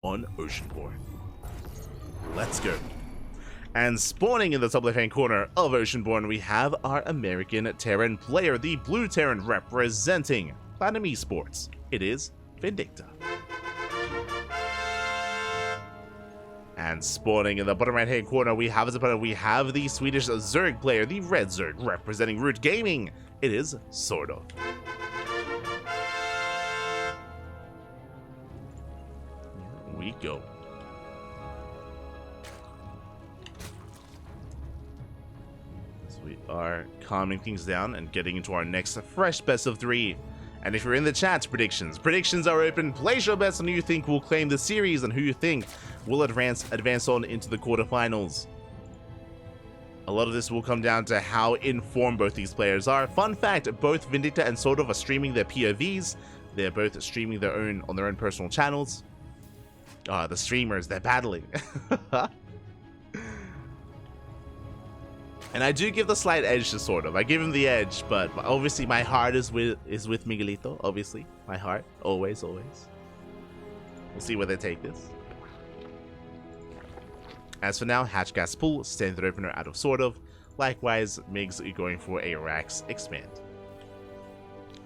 on Oceanborn. Let's go. And spawning in the top left-hand corner of Oceanborn, we have our American Terran player, the blue Terran representing Platinum Esports. It is Vindicta. And spawning in the bottom right-hand corner, we have as opponent, we have the Swedish Zerg player, the red Zerg representing Root Gaming. It is SortOf. Here we go. We are calming things down and getting into our next fresh best of 3. And if you're in the chat, predictions are open. Place your bets on who you think will claim the series and who you think will advance on into the quarterfinals. A lot of this will come down to how informed both these players are. Fun fact, both Vindicta and SortOf are streaming their POVs. They're both streaming on their own personal channels. The streamers, they're battling. And I do give the slight edge to SortOf. I give him the edge, but obviously my heart is with Miguelito. Obviously, my heart, always. We'll see where they take this. As for now, Hatch Gas Pool, standard opener out of SortOf. Likewise, Migs going for a Rax expand.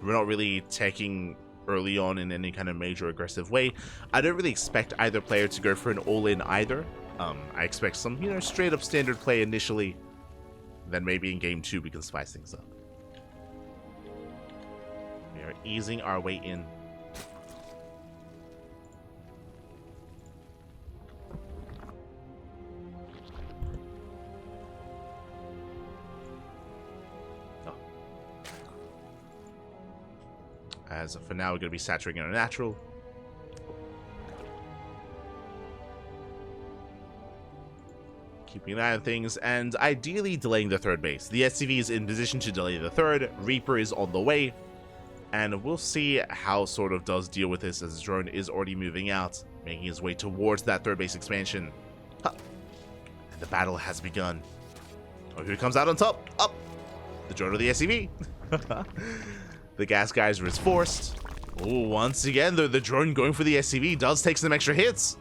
We're not really taking early on in any kind of major aggressive way. I don't really expect either player to go for an all-in either. I expect some, straight up standard play initially. Then maybe in game 2 we can spice things up. We are easing our way in. Oh. As for now, we're going to be saturating our natural. Keeping an eye on things, and ideally delaying the third base. The SCV is in position to delay the third, Reaper is on the way, and we'll see how SortOf does deal with this as his drone is already moving out, making his way towards that third base expansion. And the battle has begun. Oh, who comes out on top? Up! The drone of the SCV. The gas geyser is forced. Oh, once again, the drone going for the SCV does take some extra hits.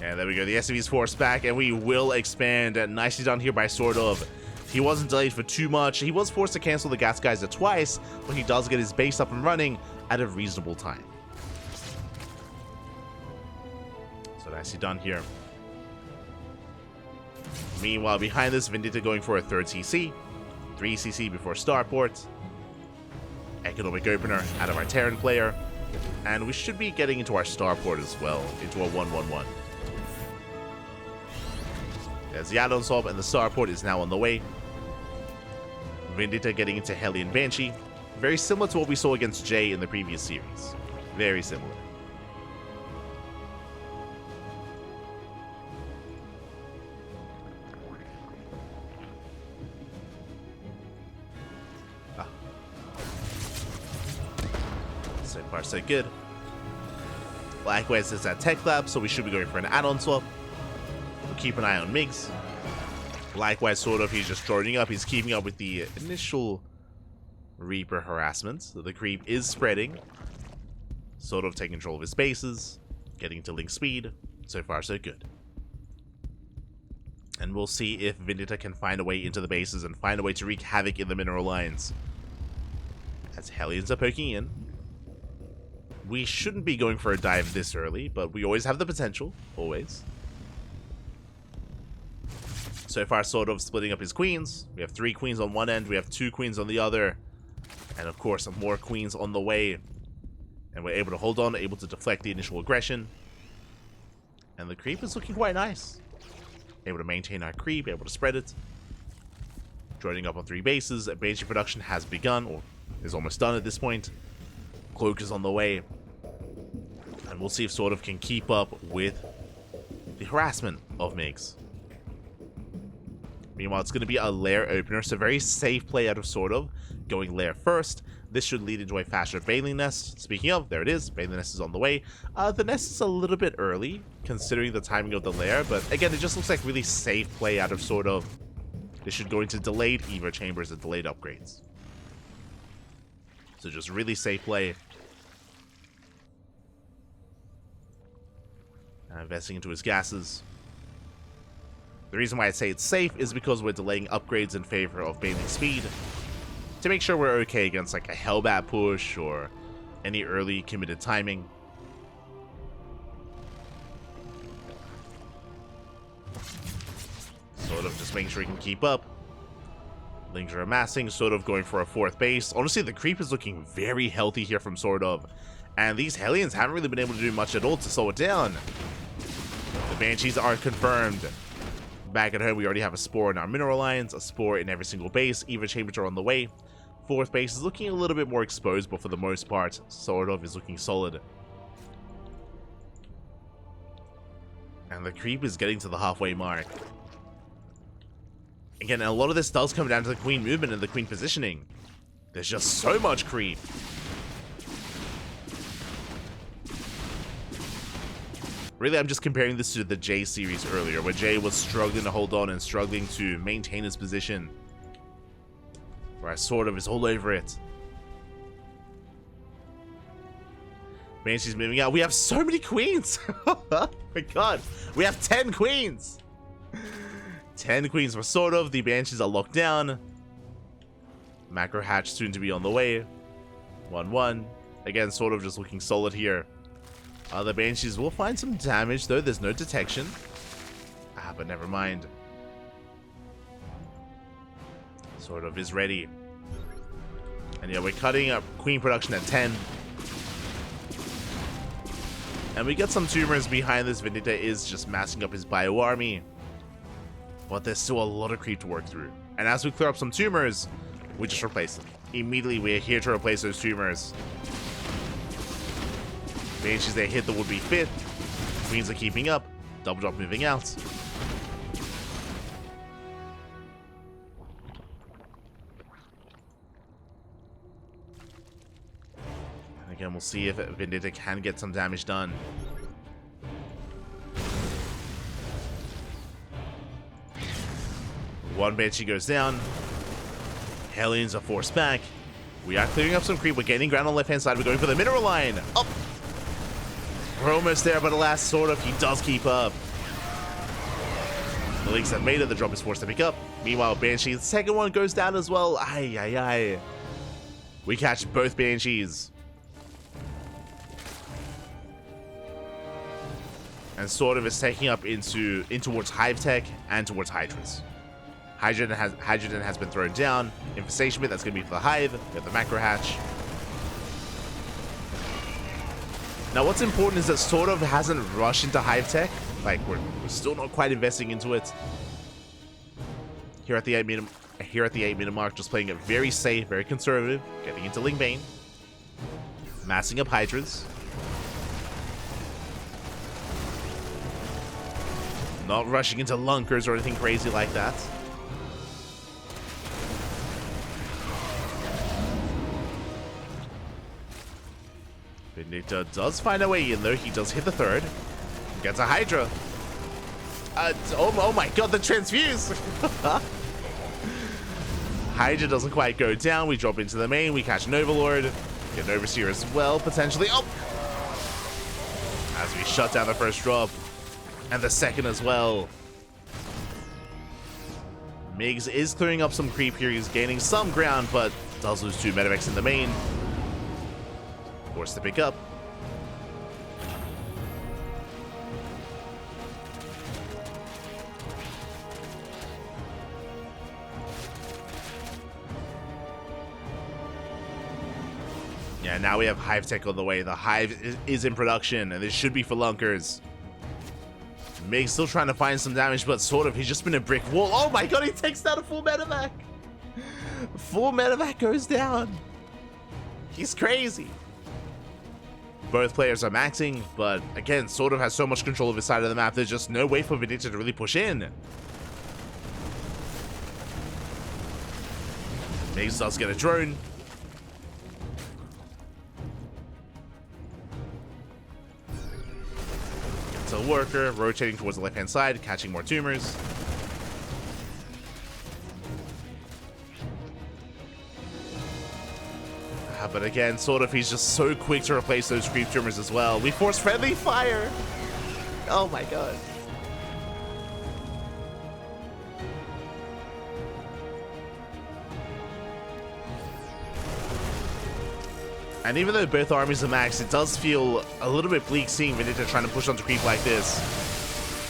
And there we go, the SCV is forced back, and we will expand. Nicely done here by SortOf. He wasn't delayed for too much. He was forced to cancel the gas geyser twice, but he does get his base up and running at a reasonable time. So nicely done here. Meanwhile, behind this, Vindicta going for a third CC. 3 CC before starport. Economic opener out of our Terran player. And we should be getting into our starport as well, into a 1-1-1. There's the add-on swap, and the starport is now on the way. Vindicta getting into Hellion Banshee. Very similar to what we saw against Jay in the previous series. Very similar. So far, so good. Likewise, there's that Tech Lab, so we should be going for an add-on swap. Keep an eye on Migs. Likewise, SortOf, he's just joining up. He's keeping up with the initial Reaper harassment. So the creep is spreading. SortOf taking control of his bases, getting to link speed. So far, so good. And we'll see if Vindicta can find a way into the bases and find a way to wreak havoc in the mineral lines. As Hellions are poking in. We shouldn't be going for a dive this early, but we always have the potential. Always. So far, SortOf splitting up his queens. We have 3 queens on one end, we have 2 queens on the other, and of course, more queens on the way. And we're able to hold on, able to deflect the initial aggression. And the creep is looking quite nice. Able to maintain our creep, able to spread it. Joining up on 3 bases. Base production has begun, or is almost done at this point. Cloak is on the way. And we'll see if SortOf can keep up with the harassment of Migs. Meanwhile, it's going to be a lair opener, so very safe play out of SortOf, going lair first. This should lead into a faster Baneling Nest. Speaking of, there it is. Baneling Nest is on the way. The nest is a little bit early, considering the timing of the lair, but again, it just looks like really safe play out of SortOf. This should go into delayed Evo chambers and delayed upgrades. So just really safe play. Investing into his gases. The reason why I'd say it's safe is because we're delaying upgrades in favor of bailing speed to make sure we're okay against like a Hellbat push or any early committed timing. Sort of just making sure he can keep up. Lings are amassing, sort of going for a 4th base. Honestly, the creep is looking very healthy here from SortOf. And these Hellions haven't really been able to do much at all to slow it down. The Banshees are confirmed. Back at home, we already have a Spore in our mineral lines, a Spore in every single base. Eva chambers are on the way. 4th base is looking a little bit more exposed, but for the most part, SortOf is looking solid. And the creep is getting to the halfway mark. Again, a lot of this does come down to the queen movement and the queen positioning. There's just so much creep. Really, I'm just comparing this to the Jay series earlier, where Jay was struggling to hold on and struggling to maintain his position. Where I sort of is all over it. Banshee's moving out. We have so many queens! Oh my god. We have 10 queens! 10 queens for SortOf. The Banshees are locked down. Macro hatch soon to be on the way. 1-1. Again, SortOf just looking solid here. The Banshees will find some damage, though. There's no detection. But never mind. SortOf is ready. And yeah, we're cutting up queen production at 10. And we get some tumors behind this. Vindicta is just massing up his bio army. But there's still a lot of creep to work through. And as we clear up some tumors, we just replace them. Immediately, we are here to replace those tumors. Banshees, they hit the would-be fit. Queens are keeping up. Double drop moving out. And again, we'll see if Vindicta can get some damage done. One Banshee goes down. Hellions are forced back. We are clearing up some creep. We're gaining ground on the left-hand side. We're going for the mineral line. Up! We're almost there, but alas, SortOf, he does keep up. The Lynx have made it. The drop is forced to pick up. Meanwhile, Banshee, the second one goes down as well. Ay, ay, ay. We catch both Banshees. And SortOf is taking up in towards Hive Tech and towards Hydras. Hydrogen has been thrown down. Infestation bit, that's going to be for the Hive. We have the macro hatch. Now, what's important is that SortOf hasn't rushed into Hive Tech. Like, we're still not quite investing into it. Here at the 8-minute mark, just playing it very safe, very conservative. Getting into Ling Bane. Massing up Hydras. Not rushing into Lunkers or anything crazy like that. Vindicta does find a way in, though. He does hit the 3rd. Gets a Hydra. Oh my god, the transfuse! Hydra doesn't quite go down. We drop into the main. We catch an Overlord. Get an Overseer as well, potentially. Oh! As we shut down the first drop. And the second as well. Migs is clearing up some creep here. He's gaining some ground, but does lose 2 medevacs in the main. Forced to pick up. Yeah, now we have Hive Tech on the way. The Hive is in production, and this should be for Lunkers. Meg's still trying to find some damage, but SortOf, he's just been a brick wall. Oh my god, he takes down a full medevac. Full medevac goes down. He's crazy. Both players are maxing, but again, SortOf has so much control of his side of the map, there's just no way for Vindicta to really push in. Megs does get a drone. Gets a worker, rotating towards the left-hand side, catching more tumors. But again, SortOf, he's just so quick to replace those creep tumors as well. We force friendly fire. Oh my god. And even though both armies are maxed, it does feel a little bit bleak seeing Vindicta trying to push onto creep like this.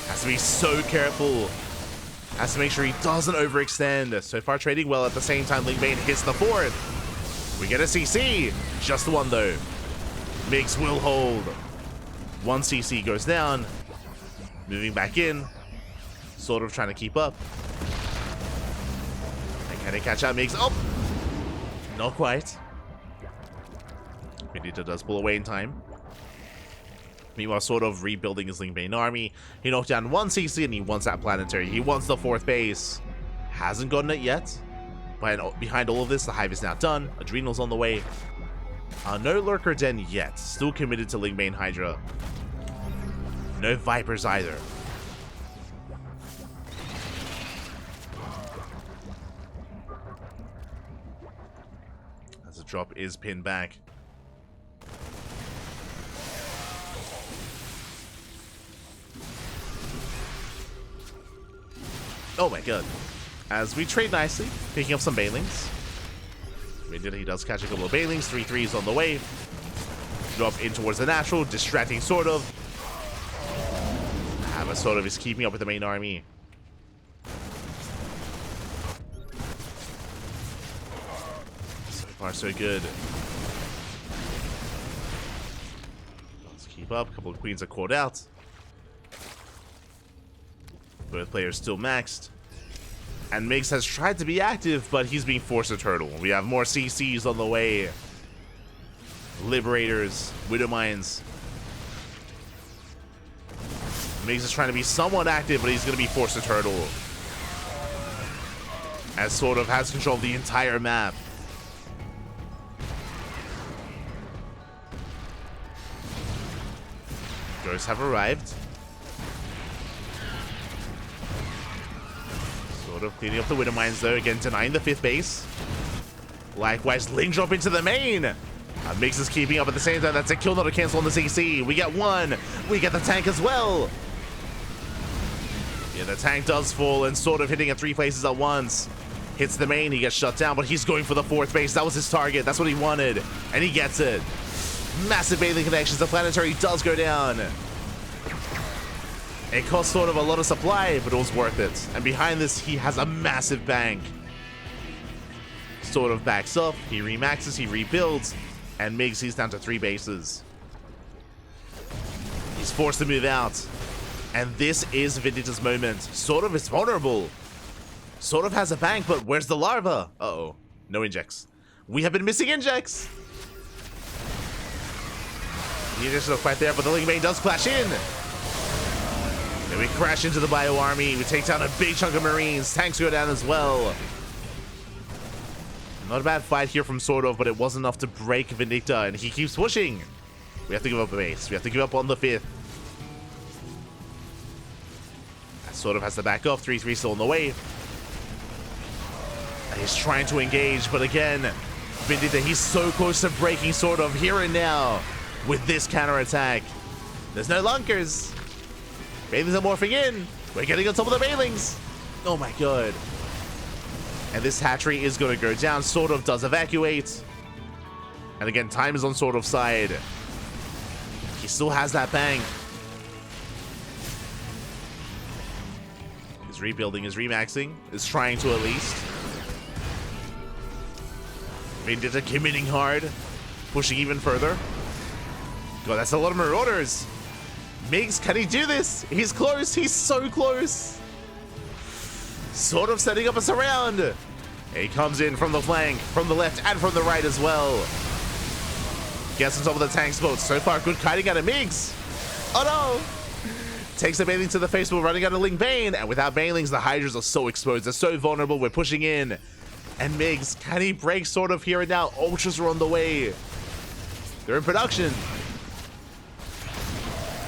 Has to be so careful. Has to make sure he doesn't overextend. So far trading well, at the same time Lingbane hits the fourth. We get a CC. Just the one though. Migs will hold. One CC goes down. Moving back in. Sort of trying to keep up. And can he catch out Migs? Oh! Not quite. Vindicta does pull away in time. Meanwhile, sort of rebuilding his Lingbane army. He knocked down one CC and he wants that planetary. He wants the fourth base. Hasn't gotten it yet. But behind all of this, the hive is now done. Adrenal's on the way. No Lurker Den yet. Still committed to Lingbane Hydra. No Vipers either. As the drop is pinned back. Oh my god. As we trade nicely, picking up some Banelings. He does catch a couple of Banelings, 3/3s on the way. Drop in towards the natural, distracting SortOf. But SortOf is keeping up with the main army. So far so good. Let's keep up, a couple of queens are caught out. Both players still maxed. And Migs has tried to be active, but he's being forced to turtle. We have more CCs on the way. Liberators, Widowmines. Migs is trying to be somewhat active, but he's going to be forced to turtle. As SortOf has control of the entire map. Ghosts have arrived. SortOf cleaning up the Widowmines though, again denying the fifth base. Likewise, Ling drop into the main. Migs is keeping up at the same time. That's a kill, not a cancel on the CC. We get one. We get the tank as well. Yeah, the tank does fall and SortOf hitting at 3 places at once. Hits the main, he gets shut down, but he's going for the fourth base. That was his target. That's what he wanted. And he gets it. Massive bathing connections. The planetary does go down. It cost SortOf a lot of supply, but it was worth it. And behind this, he has a massive bank. SortOf backs up, he remaxes, he rebuilds, and Migs, he's down to 3 bases. He's forced to move out. And this is Vindicta's moment. SortOf is vulnerable. SortOf has a bank, but where's the larva? Uh-oh. No injects. We have been missing injects. The injects are quite there, but the Lingbane does flash in. And we crash into the Bio Army. We take down a big chunk of Marines. Tanks go down as well. Not a bad fight here from SortOf, but it wasn't enough to break Vindicta, and he keeps pushing. We have to give up a base. We have to give up on the 5th. SortOf has to back off. 3/3 still on the way. And he's trying to engage, but again, Vindicta, he's so close to breaking SortOf here and now with this counterattack. There's no lunkers. Banelings are morphing in. We're getting on top of the Banelings. Oh my god. And this hatchery is going to go down. SortOf does evacuate. And again, time is on SortOf's side. He still has that bank. He's rebuilding, is remaxing, is trying to at least. Vindicta committing hard, pushing even further. God, that's a lot of Marauders. Migs, can he do this? He's close, he's so close. SortOf setting up a surround. He comes in from the flank, from the left, and from the right as well. Gets on top of the tank spot. So far, good kiting out of Migs. Oh no! Takes the Baneling to the face while running out of Lingbane. And without Banelings, the Hydras are so exposed. They're so vulnerable. We're pushing in. And Migs, can he break SortOf here and now? Ultras are on the way. They're in production.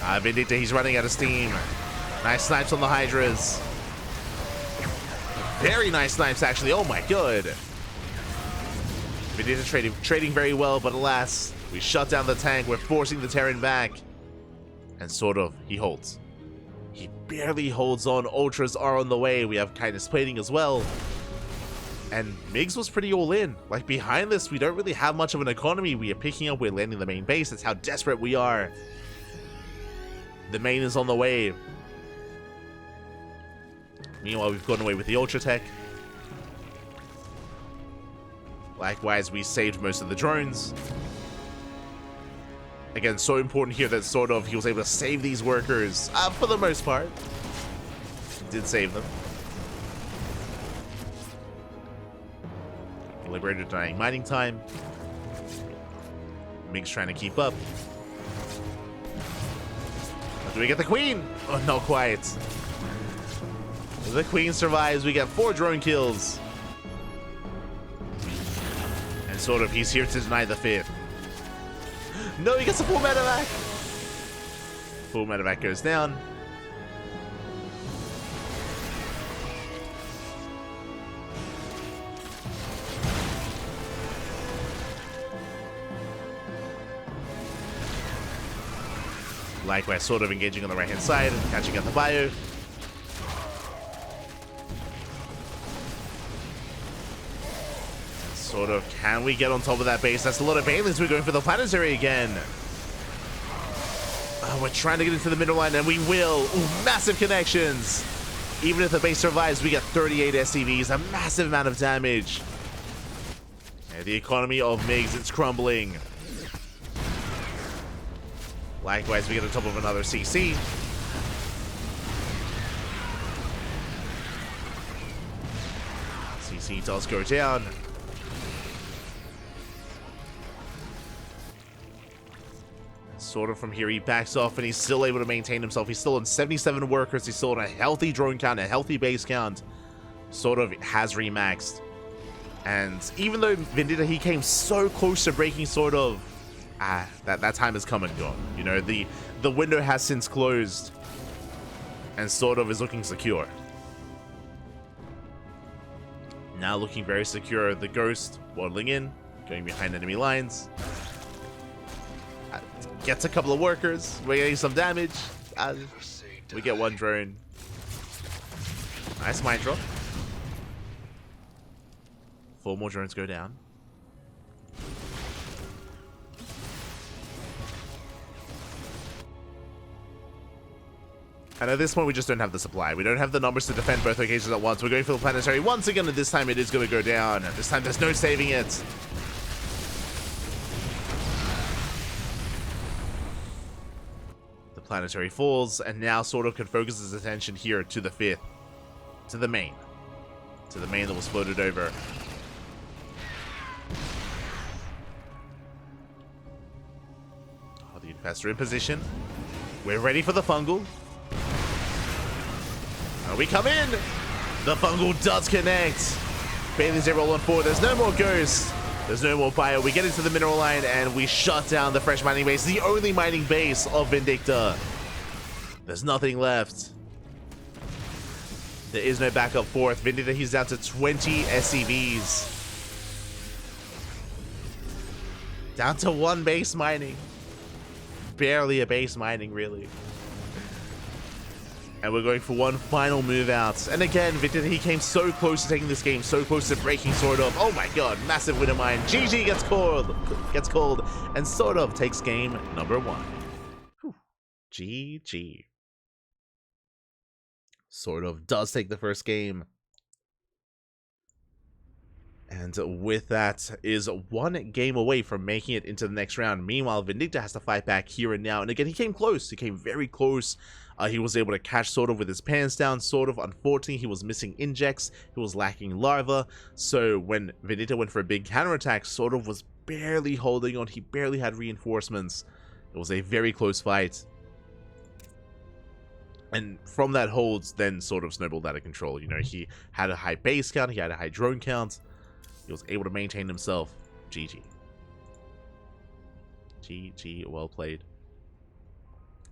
Vindicta, he's running out of steam. Nice snipes on the Hydras. Very nice snipes, actually. Oh my god. Vindicta trading very well, but alas, we shut down the tank. We're forcing the Terran back. And SortOf, he holds. He barely holds on. Ultras are on the way. We have kindness plating as well. And Migs was pretty all in. Like, behind this, we don't really have much of an economy. We are picking up, we're landing the main base. That's how desperate we are. The main is on the way. Meanwhile, we've gone away with the Ultra Tech. Likewise, we saved most of the drones. Again, so important here that SortOf, he was able to save these workers, for the most part. He did save them. Liberator denying mining time. Mig's trying to keep up. Do we get the queen? Oh, not quite. The queen survives. We get 4 drone kills. And SortOf, he's here to deny the 5th. No, he gets a full medevac. Full medevac goes down. Likewise, SortOf engaging on the right-hand side and catching up the bio. SortOf, can we get on top of that base? That's a lot of Banelings. We're going for the planetary again. We're trying to get into the middle line, and we will. Ooh, massive connections. Even if the base survives, we get 38 SCVs, a massive amount of damage. And the economy of Migs, it's crumbling. Likewise, we get on top of another CC. CC does go down. SortOf from here, he backs off and he's still able to maintain himself. He's still on 77 workers. He's still on a healthy drone count, a healthy base count. SortOf has remaxed. And even though Vindicta, he came so close to breaking SortOf, that time has come and gone. You know, the window has since closed, and SortOf is looking secure. Now looking very secure. The Ghost waddling in, going behind enemy lines. Gets a couple of workers. We're getting some damage. We get 1 drone. Nice mine drop. 4 more drones go down. And at this point, we just don't have the supply. We don't have the numbers to defend both locations at once. We're going for the planetary once again, and this time it is going to go down. And this time there's no saving it. The planetary falls, and now SortOf can focus his attention here to the 5th. To the main. To the main that was floated over. Oh, the Infestor in position. We're ready for the fungal. We come in. The fungal does connect. Banelings roll on 4. There's no more ghosts. There's no more bio. We get into the mineral line and we shut down the fresh mining base. The only mining base of Vindicta. There's nothing left. There is no backup 4th. Vindicta, he's down to 20 SCVs. Down to 1 base mining. Barely a base mining, really. And we're going for 1 final move out. And again, Vindicta, he came so close to taking this game, so close to breaking SortOf. Oh my god, massive win of mine. GG gets called. And SortOf takes game number 1. Whew. GG. SortOf does take the first game. And with that, is 1 game away from making it into the next round. Meanwhile, Vindicta has to fight back here and now. And again, he came close. He came very close. He was able to catch SortOf with his pants down. SortOf, unfortunately, he was missing injects. He was lacking larva. So when Vindicta went for a big counterattack, SortOf was barely holding on. He barely had reinforcements. It was a very close fight. And from that hold, then SortOf snowballed out of control. You know, he had a high base count. He had a high drone count. He was able to maintain himself. GG. GG, well played.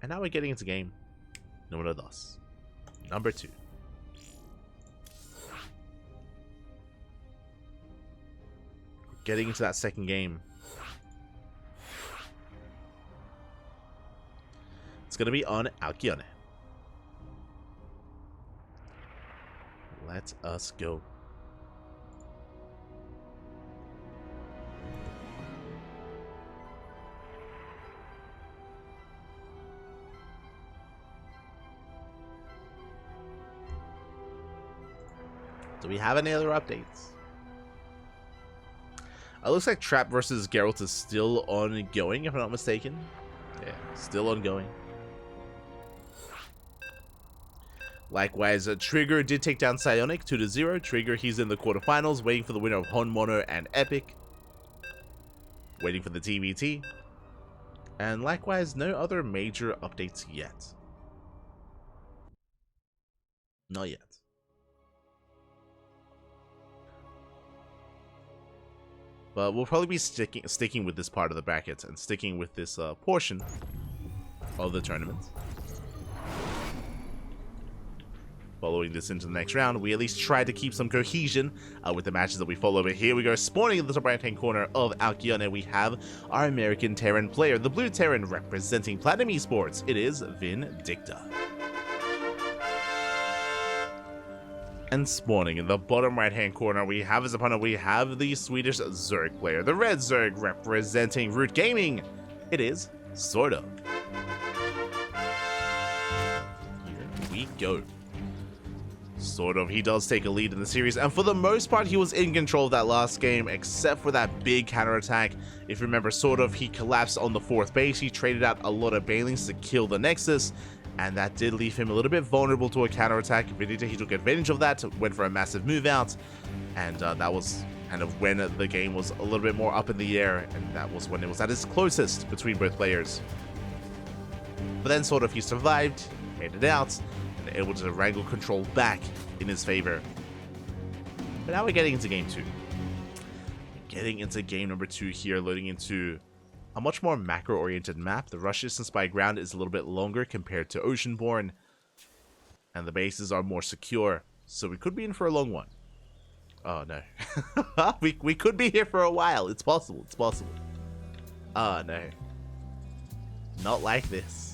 And now we're getting into game number 2. Number 2. Getting into that second game. It's going to be on Alkyone. Let us go. Do we have any other updates? It looks like Trap versus Geralt is still ongoing, if I'm not mistaken. Yeah, still ongoing. Likewise, Trigger did take down Psionic 2-0. Trigger, he's in the quarterfinals, waiting for the winner of Honmono and Epic. Waiting for the ZvT. And likewise, no other major updates yet. Not yet. But we'll probably be sticking with this part of the bracket and sticking with this portion of the tournament. Following this into the next round, we at least try to keep some cohesion with the matches that we follow. But here we go, spawning in the top right-hand corner of Alkione, we have our American Terran player, the blue Terran representing Platinum Esports. It is Vindicta. And spawning in the bottom right-hand corner, we have his opponent, we have the Swedish Zerg player, the red Zerg representing Root Gaming. It is SortOf. Here we go. SortOf, he does take a lead in the series, and for the most part, he was in control of that last game, except for that big counterattack. If you remember, SortOf, he collapsed on the 4th base, he traded out a lot of Banelings to kill the Nexus, and that did leave him a little bit vulnerable to a counterattack. Vindicta, he took advantage of that, went for a massive move out, and that was kind of when the game was a little bit more up in the air, and that was when it was at its closest between both players. But then SortOf, he survived, made it out, and able to wrangle control back in his favor. But now we're getting into game 2. We're getting into game number 2 here, loading into a much more macro-oriented map. The rush distance by ground is a little bit longer compared to Oceanborn, and the bases are more secure, so we could be in for a long one. Oh no. we could be here for a while. It's possible, it's possible. Oh no. Not like this.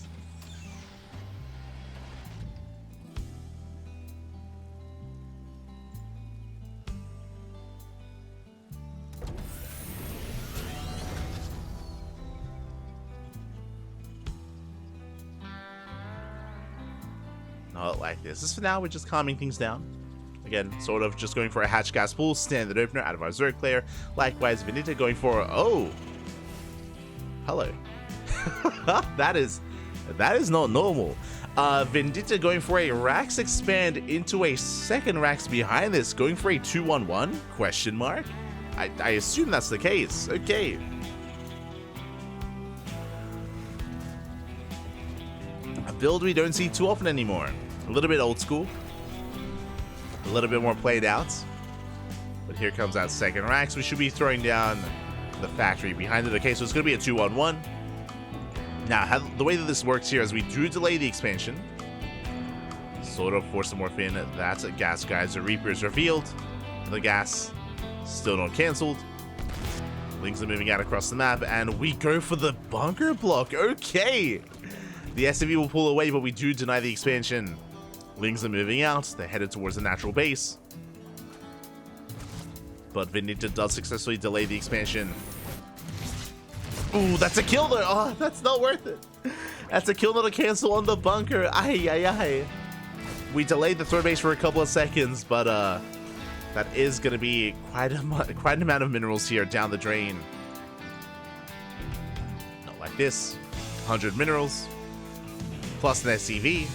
Not like this. This for now, we're just calming things down. Again, SortOf just going for a hatch gas pool, standard opener out of our Zerg player. Likewise, Vindicta going for oh, hello. that is not normal. Vindicta going for a Rax expand into a second Rax behind this, going for a 2-1-1 question mark. I assume that's the case. Okay. A build we don't see too often anymore. A little bit old school, a little bit more played out, but here comes that second Rax. We should be throwing down the factory behind it. Okay, so it's going to be a 2-1-1. Now, the way that this works here is we do delay the expansion. SortOf force some morph in. That's a gas geyser. Reaper is revealed. The gas still not cancelled. Lings are moving out across the map, and we go for the bunker block. Okay, the SCV will pull away, but we do deny the expansion. Lings are moving out, they're headed towards the natural base. But Vindicta does successfully delay the expansion. Ooh, that's a kill though! Oh, that's not worth it! That's a kill, not a cancel on the bunker. Ay, ay, ay. We delayed the third base for a couple of seconds, but that is going to be quite an amount of minerals here down the drain. Not like this. 100 minerals, plus an SCV.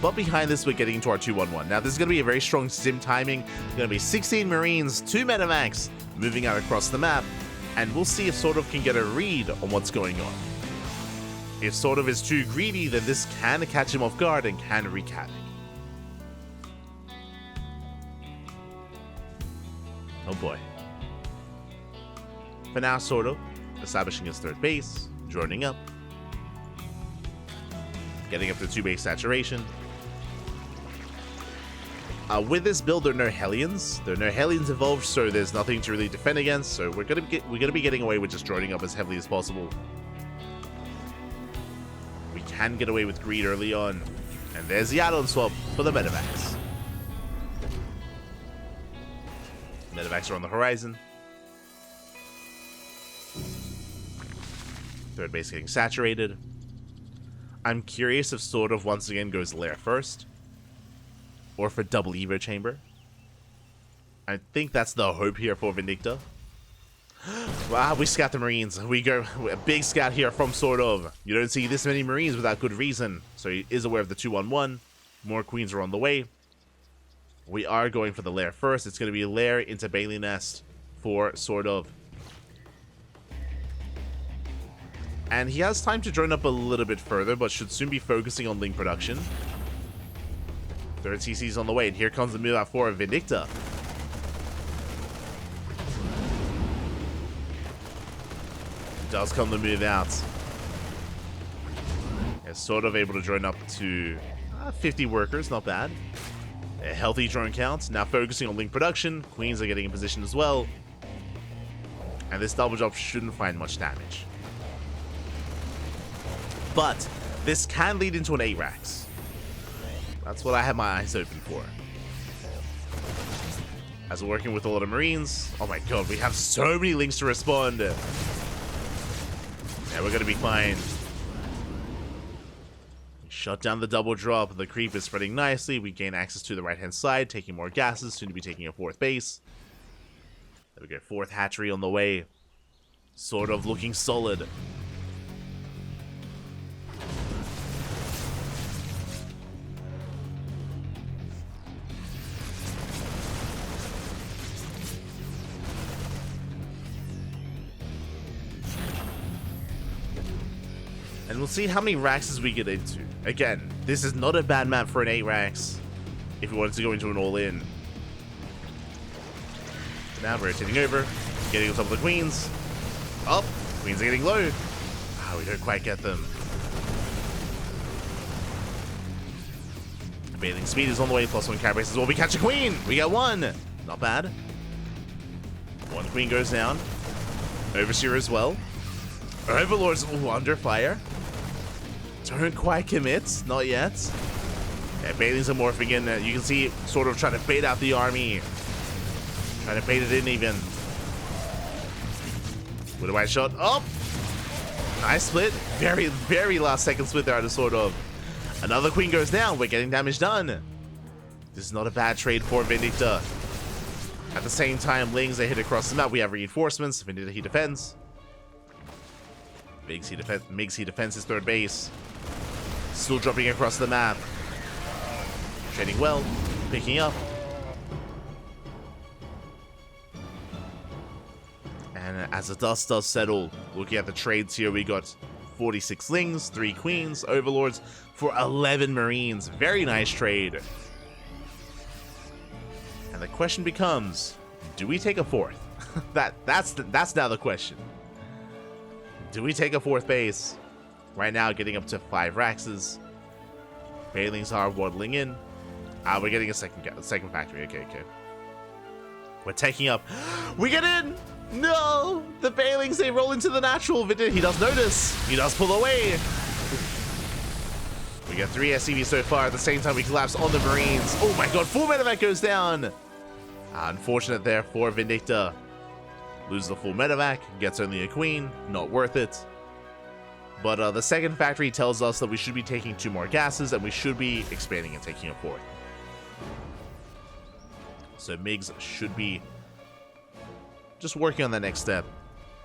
But behind this, we're getting into our 2-1-1. Now, this is going to be a very strong sim timing. Going to be 16 Marines, 2 Metamax, moving out across the map. And we'll see if SortOf can get a read on what's going on. If SortOf is too greedy, then this can catch him off guard and can wreak havoc. Oh boy. For now, SortOf establishing his third base, joining up, getting up to 2 base saturation. With this build, there are no Hellions. There are no Hellions involved, so there's nothing to really defend against. So we're gonna be getting away with just joining up as heavily as possible. We can get away with greed early on, and there's the add-on swap for the Metamax. Medevacs are on the horizon. Third base getting saturated. I'm curious if SortOf once again goes lair first. Or for double Evo chamber. I think that's the hope here for Vindicta. Wow, we scout the Marines. We go a big scout here from SortOf. You don't see this many Marines without good reason. So he is aware of the 2-1-1. More queens are on the way. We are going for the lair first. It's going to be lair into Bailey Nest for SortOf. And he has time to drone up a little bit further, but should soon be focusing on link production. Third CC's on the way, and here comes the move out for Vindicta. Does come the move out. Is SortOf able to drone up to 50 workers, not bad. A healthy drone count. Now focusing on link production. Queens are getting in position as well. And this double drop shouldn't find much damage. But this can lead into an 8-Rax. That's what I have my eyes open for. As we're working with a lot of Marines. Oh my god, we have so many links to respond. Yeah, we're gonna be fine. Shut down the double drop. The creep is spreading nicely. We gain access to the right-hand side, taking more gases, soon to be taking a 4th base. There we go, 4th hatchery on the way. SortOf looking solid. And we'll see how many Raxes we get into. Again, this is not a bad map for an 8-Rax if we wanted to go into an all-in. Now rotating over, getting on top of the queens. Up, queens are getting low. Ah, we don't quite get them. Bathing speed is on the way, +1 cat base as well. We catch a queen! We get one! Not bad. One queen goes down. Overseer as well. Overlord's under fire. Don't quite commit, not yet. Yeah, Bailey's are morphing in. You can see SortOf trying to bait out the army. Trying to bait it in even. With a white shot. Oh! Nice split. Very, very last second split there out of SortOf. Another queen goes down. We're getting damage done. This is not a bad trade for Vindicta. At the same time, Lings they hit across the map. We have reinforcements. Vindicta he defends. Migs he defends his 3rd base. Still dropping across the map. Trading well. Picking up. And as the dust does settle, looking at the trades here, we got 46 Lings, 3 Queens, Overlords for 11 Marines. Very nice trade. And the question becomes, do we take a 4th? That's now the question. Do we take a 4th base? Right now, getting up to 5 Raxes. Bailings are waddling in. We're getting a second factory. Okay. We're taking up. We get in! No! The Bailings, they roll into the natural. He does notice. He does pull away. We got 3 SCVs so far. At the same time, we collapse on the Marines. Oh my god, 4 medevac goes down. Unfortunate there for Vindicta. Loses the full medevac, gets only a queen, not worth it. But the second factory tells us that we should be taking 2 more gases, and we should be expanding and taking a 4th. So Migs should be just working on the next step,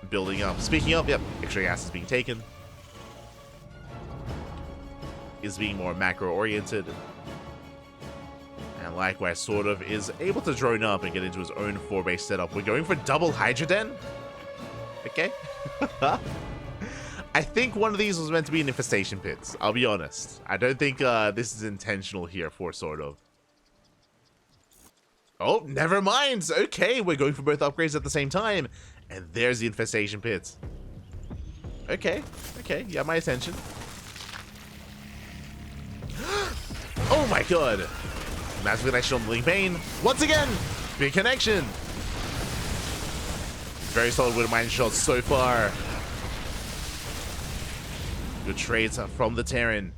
building up. Speaking of, yep, extra gas is being taken. Is being more macro-oriented. And likewise, SortOf is able to drone up and get into his own 4-base setup. We're going for double Hydroden. Okay. I think one of these was meant to be an infestation pit. I'll be honest. I don't think this is intentional here for SortOf. Oh, never mind. Okay, we're going for both upgrades at the same time. And there's the infestation pit. Okay, you have my attention. Oh my god. Massive connection on the Link Bane. Once again, big connection. Very solid with mine shots so far. Good trades from the Terran.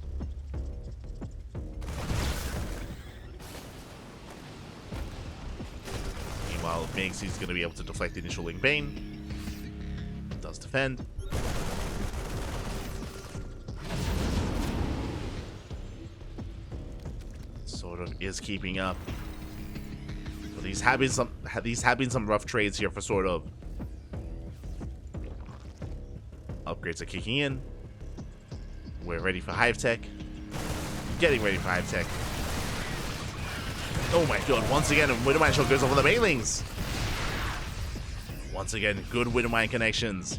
Meanwhile, while Migs, he's going to be able to deflect the initial Ling Bane. Does defend. SortOf is keeping up. But these have been some rough trades here for SortOf. Upgrades are kicking in. We're ready for Hive Tech. Getting ready for Hive Tech. Oh my god, once again, Widowmine shot goes off on the Banelings. Once again, good Widowmine connections.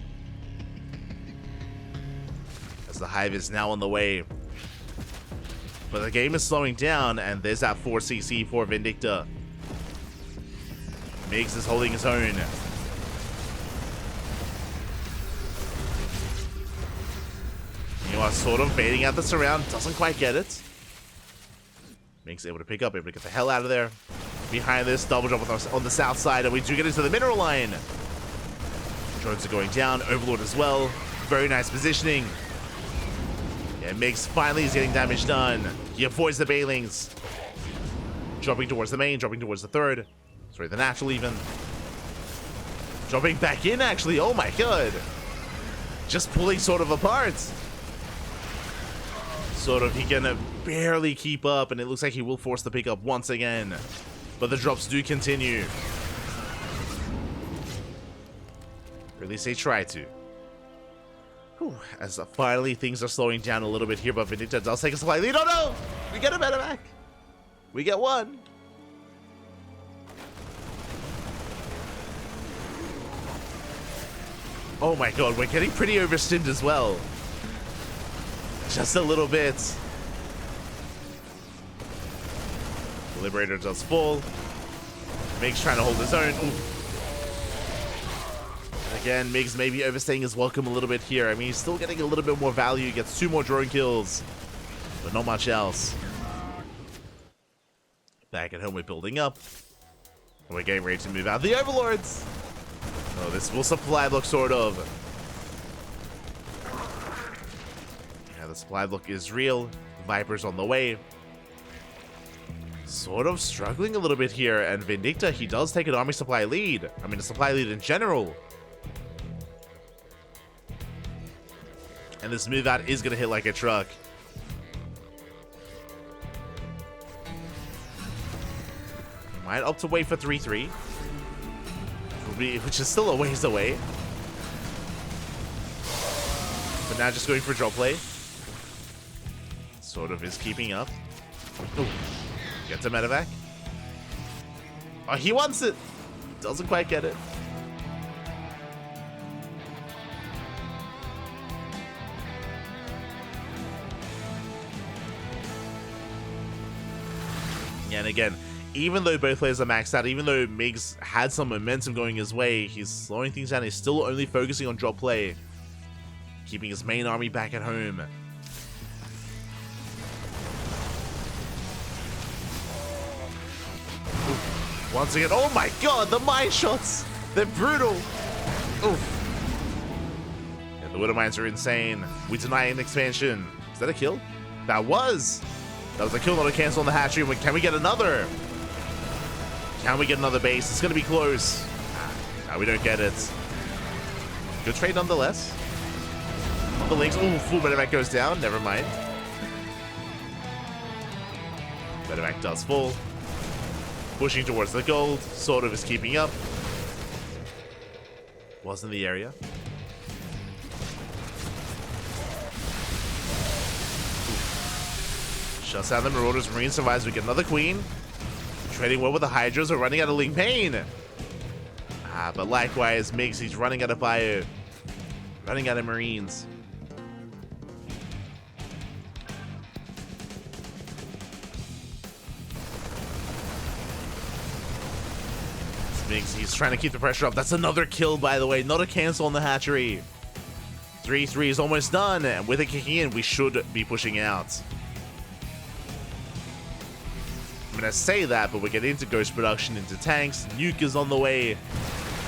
As the Hive is now on the way. But the game is slowing down, and there's that 4CC for Vindicta. Migs is holding his own. You are SortOf baiting out the surround, doesn't quite get it. Migs able to pick up, able to get the hell out of there. Behind this, double jump on the south side, and we do get into the mineral line. Drones are going down, Overlord as well. Very nice positioning. Yeah, Migs finally is getting damage done. He avoids the Banelings. Dropping towards the main, dropping towards the third. Sorry, the natural even. Dropping back in, actually. Oh my god. Just pulling SortOf apart. SortOf, he can barely keep up, and it looks like he will force the pickup once again. But the drops do continue. Or at least they try to. Whew, as finally things are slowing down a little bit here, but Vindicta does take a supply lead. Oh no! We get a medevac. We get one. Oh my god, we're getting pretty overstimmed as well. Just a little bit. The Liberator does full. Migs trying to hold his own. Ooh. And again, Migs maybe overstaying his welcome a little bit here. I mean, he's still getting a little bit more value. He gets 2 more drone kills, but not much else. Back at home, we're building up. And we're getting ready to move out the Overlords. Oh, this will supply block SortOf. Yeah, the supply block is real. Viper's on the way. SortOf struggling a little bit here, and Vindicta, he does take an army supply lead. I mean, a supply lead in general. And this move out is going to hit like a truck. Might opt to wait for 3-3. Which is still a ways away. But now just going for drop play. SortOf is keeping up. Ooh. Gets a medevac. Oh, he wants it. Doesn't quite get it. And again, even though both players are maxed out, even though Migs had some momentum going his way, he's slowing things down. He's still only focusing on drop play, keeping his main army back at home. Oof. Once again, oh my god, the mine shots! They're brutal! Oof. Yeah, the Widow Mines are insane. We deny an expansion. Is that a kill? That was a kill, not a cancel on the hatchery. Can we get another? Can we get another base? It's going to be close. No, we don't get it. Good trade nonetheless. On the links. Oh, full medevac goes down. Never mind. Medevac does full. Pushing towards the gold. SortOf is keeping up. Was in the area. Shuts down the Marauders. Marine survives. We get another queen. Trading well with the Hydras. We're running out of Ling Pain. But likewise, Migs, he's running out of bio. Running out of Marines. Migs, he's trying to keep the pressure up. That's another kill, by the way. Not a cancel on the hatchery. 3-3 is almost done. And with it kicking in, we should be pushing out. I'm gonna say that, but we're getting into ghost production, into tanks. Nuke is on the way.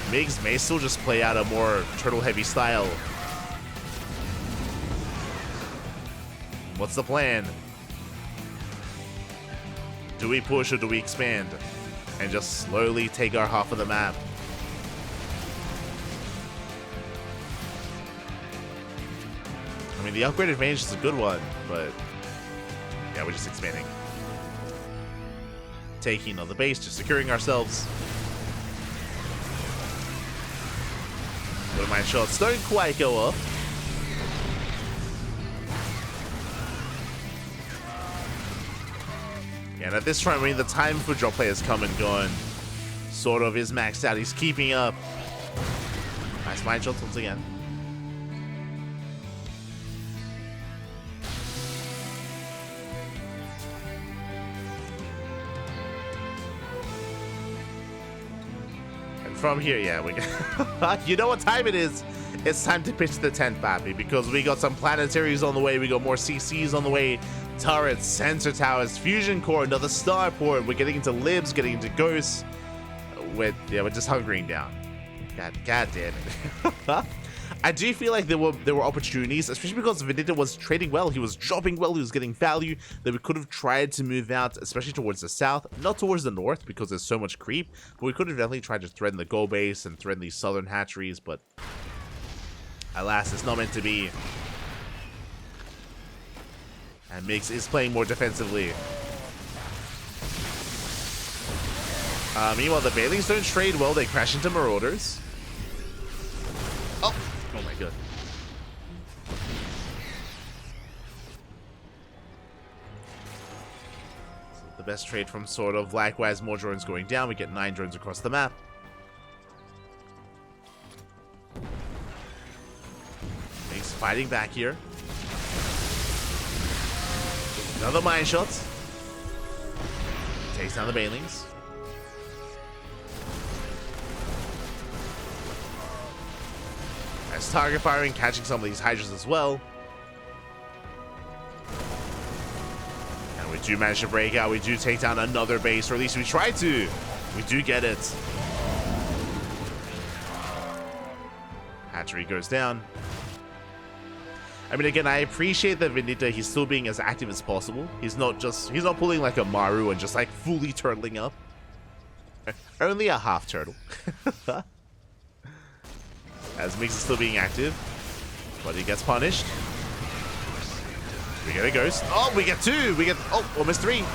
Migs may still just play out a more turtle-heavy style. What's the plan? Do we push or do we expand? and just slowly take our half of the map. I mean, the upgrade advantage is a good one, but yeah, we're just expanding. Taking on the base, just securing ourselves. Little mine shots don't quite go off. Yeah, and at this point, I mean, the time for drop play has come and gone. SortOf is maxed out. He's keeping up. Nice mine shots once again. From here, yeah, we you know what time it is. It's time to pitch the tent, Pappy, because we got some planetaries on the way, we got more CCs on the way, turrets, sensor towers, fusion core, another starport. We're getting into libs, getting into ghosts. We're just hunkering down. God damn it. I do feel like there were opportunities, especially because Vindicta was trading well, he was dropping well, he was getting value, that we could have tried to move out, especially towards the south, not towards the north because there's so much creep, but we could have definitely tried to threaten the goal base and threaten these southern hatcheries, but alas, it's not meant to be. And Mix is playing more defensively. Meanwhile, the Bailings don't trade well, they crash into Marauders. Oh my god. So the best trade from SortOf. Likewise, more drones going down. We get 9 drones across the map. He's fighting back here. Another mine shot. Takes down the Bailings. As target firing, catching some of these Hydras as well. And we do manage to break out. We do take down another base, or at least we try to. We do get it. Hatchery goes down. I mean, again, I appreciate that Vindicta, he's still being as active as possible. He's not pulling like a Maru and just like fully turtling up. Only a half turtle. As Mix is still being active, but he gets punished. We get a ghost. Oh, we get 2. We get, oh, almost 3. Yeah,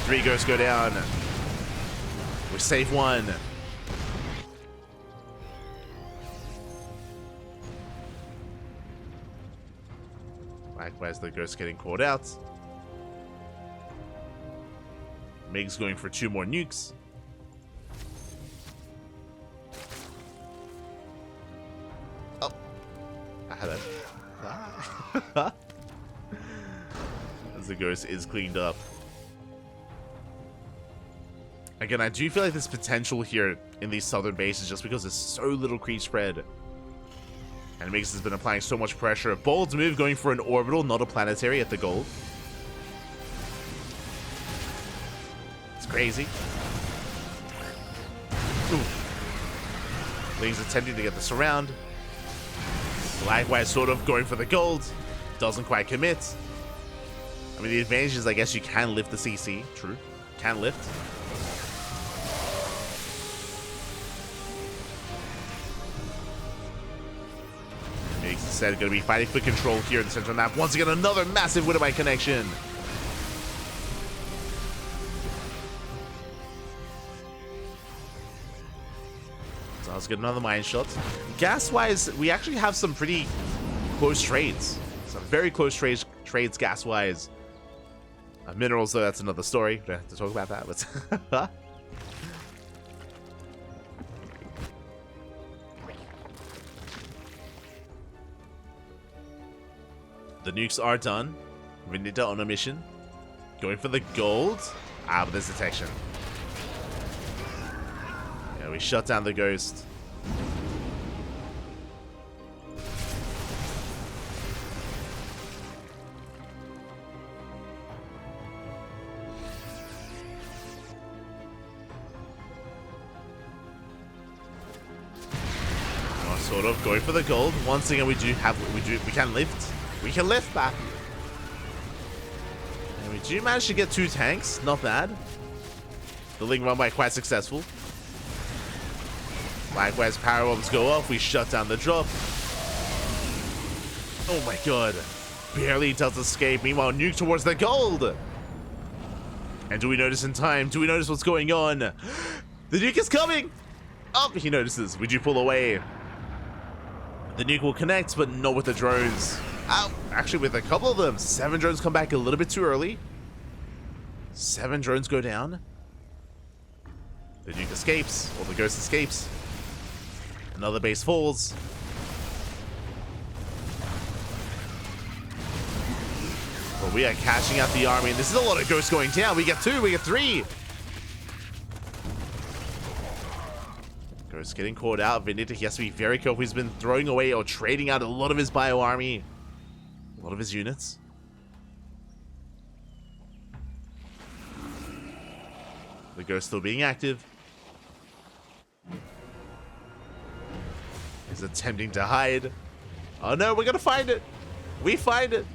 3 ghosts go down. We save 1. Likewise, the ghost getting caught out. Meg's going for 2 more nukes. As the ghost is cleaned up. Again, I do feel like there's potential here in these southern bases just because there's so little creep spread. And Mix has been applying so much pressure. Bold move going for an orbital, not a planetary at the gold. It's crazy. Ling's attempting to get the surround. Likewise, SortOf going for the gold. Doesn't quite commit. I mean, the advantage is, I guess, you can lift the CC. True. Can lift. Mix instead going to be fighting for control here in the center of the map. Once again, another massive Widowbite connection. So let's get another mine shot. Gas-wise, we actually have some pretty close trades. Some very close trades gas-wise. Minerals, though, that's another story. We don't have to talk about that, but... The nukes are done. Vindicta on a mission. Going for the gold. Ah, but there's detection. Yeah, we shut down the ghost. SortOf going for the gold. Once again, we can lift. We can lift back. And we do manage to get 2 tanks. Not bad. The Ling run by quite successful. Likewise, power bombs go off. We shut down the drop. Oh my god. Barely does escape. Meanwhile, nuke towards the gold. And do we notice in time? Do we notice what's going on? The nuke is coming. Oh, he notices. We do pull away. The nuke will connect, but not with the drones. Actually, with a couple of them. 7 drones come back a little bit too early. 7 drones go down. The nuke escapes, or the ghost escapes. Another base falls. But we are catching out the army, and this is a lot of ghosts going down. We get 2, we get 3. Ghost getting caught out. Vindicta, he has to be very careful. He's been throwing away or trading out a lot of his bio army. A lot of his units. The ghost still being active. He's attempting to hide. Oh no, we're gonna find it. We find it.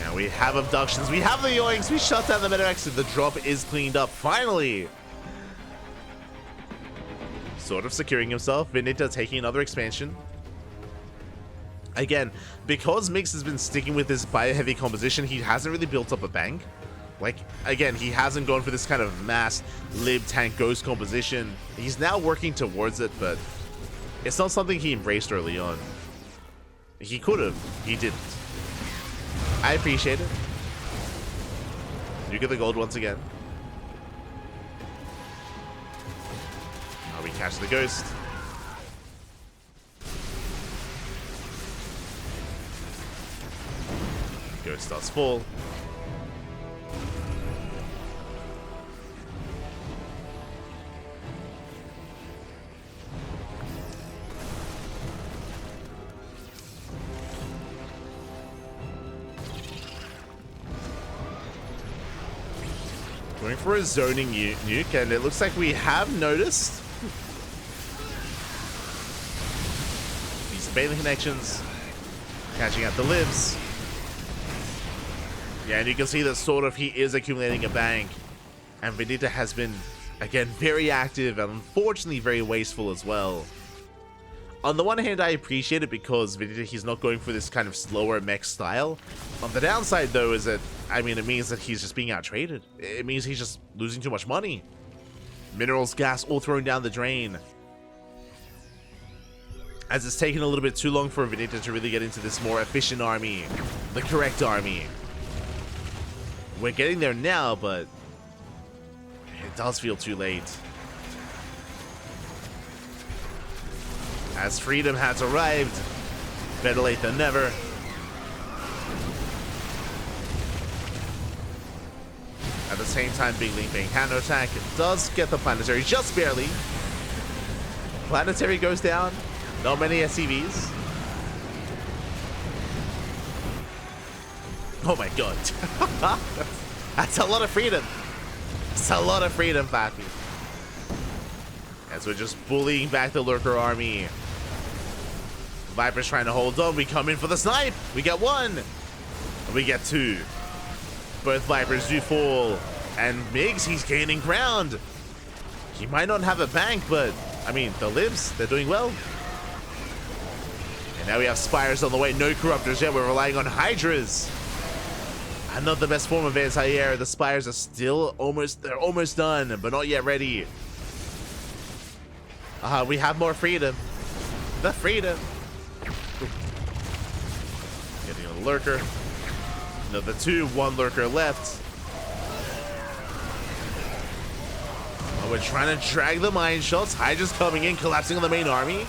Yeah, we have abductions. We have the yoinks. We shut down the meta exit. The drop is cleaned up. Finally. Sort of securing himself. Vindicta taking another expansion. Again, because Mix has been sticking with this bio-heavy composition, he hasn't really built up a bank. Like, again, he hasn't gone for this kind of mass lib tank ghost composition. He's now working towards it, but it's not something he embraced early on. He could have. He didn't. I appreciate it. You get the gold once again. We catch the ghost. Ghost does fall. Going for a zoning nuke, and it looks like we have noticed these bathing connections, catching out the libs. Yeah, and you can see that SortOf, he is accumulating a bank, and Vindicta has been, again, very active and unfortunately very wasteful as well. On the one hand, I appreciate it because Vindicta, he's not going for this kind of slower mech style. On the downside, though, is that, I mean, it means that he's just being out-traded. It means he's just losing too much money. Minerals, gas, all thrown down the drain. As it's taken a little bit too long for Vindicta to really get into this more efficient army. The correct army. We're getting there now, but it does feel too late. As freedom has arrived, better late than never. At the same time, Big Link being counterattack, it does get the planetary just barely. Planetary goes down. Not many SCVs. Oh my god. That's a lot of freedom. It's a lot of freedom, Pappy. As we're just bullying back the Lurker army. Viper's trying to hold on. We come in for the snipe. We get 1. And we get 2. Both Vipers do fall. And Migs, he's gaining ground. He might not have a bank, but, I mean, the libs, they're doing well. And now we have Spires on the way. No Corruptors yet. We're relying on Hydras. Not the best form of anti-air. The Spires are still they're almost done, but not yet ready. We have more freedom. The freedom. Getting a Lurker. Another 2, 1 Lurker left. Oh, we're trying to drag the mine shots. Hydra's coming in, collapsing on the main army. A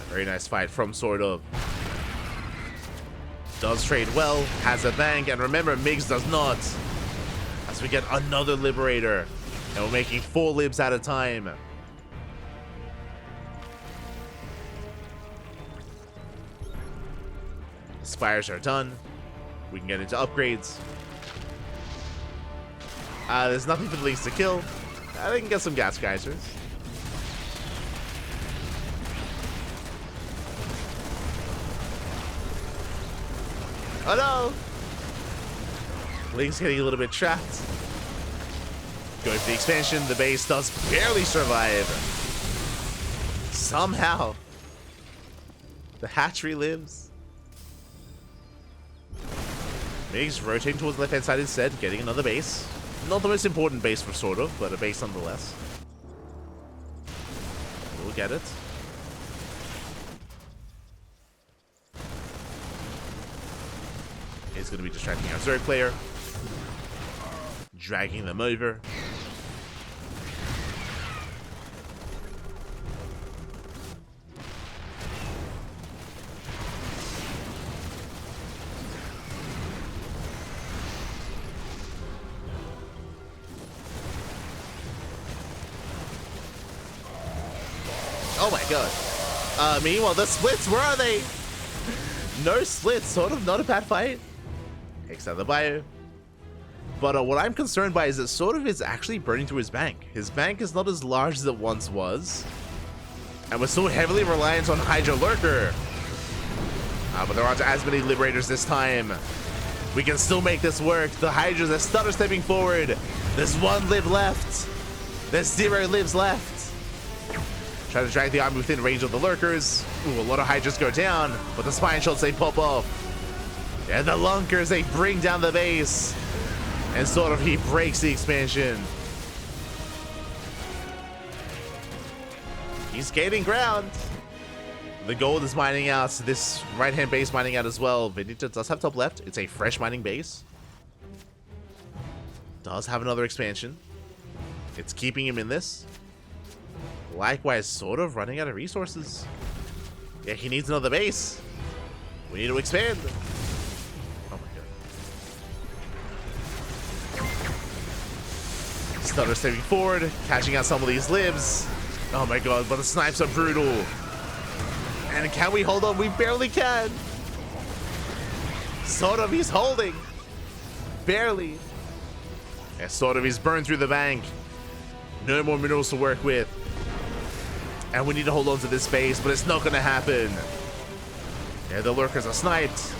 very nice fight from SortOf. Does trade well, has a bank, and remember, Migs does not. As we get another Liberator, and we're making 4 libs at a time. Spires are done. We can get into upgrades. There's nothing for the Leaks to kill. They can get some gas geysers. Oh no! Link's getting a little bit trapped. Going for the expansion. The base does barely survive. Somehow. The hatchery lives. Migs rotating towards the left-hand side instead, getting another base. Not the most important base for SortOf, but a base nonetheless. We'll get it. It's going to be distracting our third player. Dragging them over. Oh my god. Meanwhile, the splits, where are they? No splits, SortOf, not a bad fight. Takes out the bio. But what I'm concerned by is that SortOf is actually burning through his bank. His bank is not as large as it once was. And we're so heavily reliant on Hydra Lurker. But there aren't as many Liberators this time. We can still make this work. The Hydras are stutter stepping forward. There's 1 live left. There's 0 lives left. Try to drag the army within range of the Lurkers. Ooh, a lot of Hydras go down, but the Spine Shots, they pop off. And the Lunkers, they bring down the base. And SortOf, he breaks the expansion. He's gaining ground. The gold is mining out. This right-hand base mining out as well. Vindicta does have top left. It's a fresh mining base. Does have another expansion. It's keeping him in this. Likewise, SortOf running out of resources. Yeah, he needs another base. We need to expand. Oh my god. Stutter stepping forward, catching out some of these libs. Oh my god, but the snipes are brutal. And can we hold on? We barely can. SortOf, he's holding. Barely. Yeah, SortOf, he's burned through the bank. No more minerals to work with. And we need to hold on to this base, but it's not going to happen. Yeah, the Lurkers are sniped.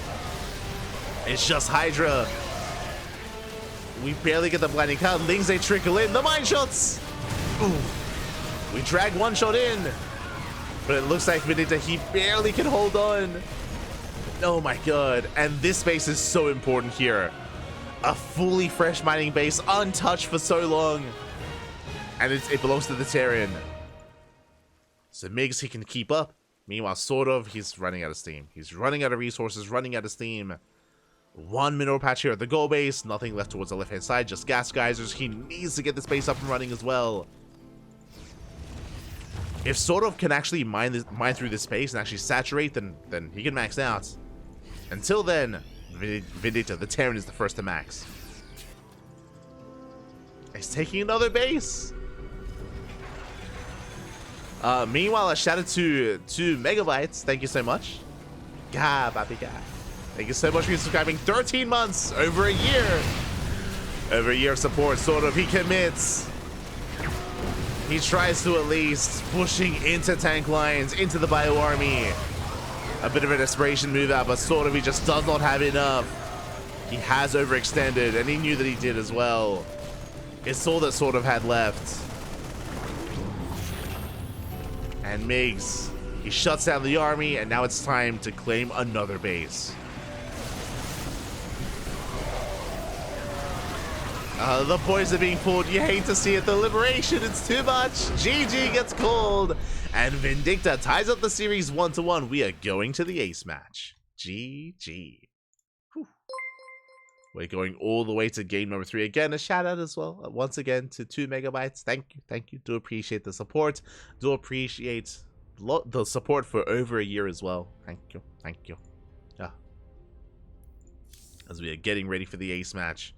It's just Hydra. We barely get the blinding cloud. Lings, they trickle in. The mine shots! Ooh. We drag 1 shot in. But it looks like Vindicta, he barely can hold on. Oh my god. And this base is so important here. A fully fresh mining base, untouched for so long. And it belongs to the Terran. So Migs, he can keep up. Meanwhile, SortOf, he's running out of steam. He's running out of resources, running out of steam. 1 mineral patch here at the goal base. Nothing left towards the left-hand side, just gas geysers. He needs to get this base up and running as well. If SortOf can actually mine through this space and actually saturate, then he can max out. Until then, Vindicta, the Terran, is the first to max. He's taking another base. Meanwhile, a shout out to Megabytes. Thank you so much. Gah, baby, gah. Thank you so much for subscribing. 13 months, over a year. Over a year of support. SortOf, he commits. He tries to at least pushing into tank lines, into the bio army. A bit of a desperation move out, but SortOf, he just does not have enough. He has overextended, and he knew that he did as well. It's all that SortOf had left. And Migs, he shuts down the army, and now it's time to claim another base. The boys are being pulled. You hate to see it. The liberation, it's too much. GG gets called. And Vindicta ties up the series 1-1. We are going to the ace match. GG. Whew. We're going all the way to game number 3. Again, a shout out as well, once again, to 2 Megabytes. Thank you, thank you. Do appreciate the support. Do appreciate the support for over a year as well. Thank you, thank you. As we are getting ready for the ace match.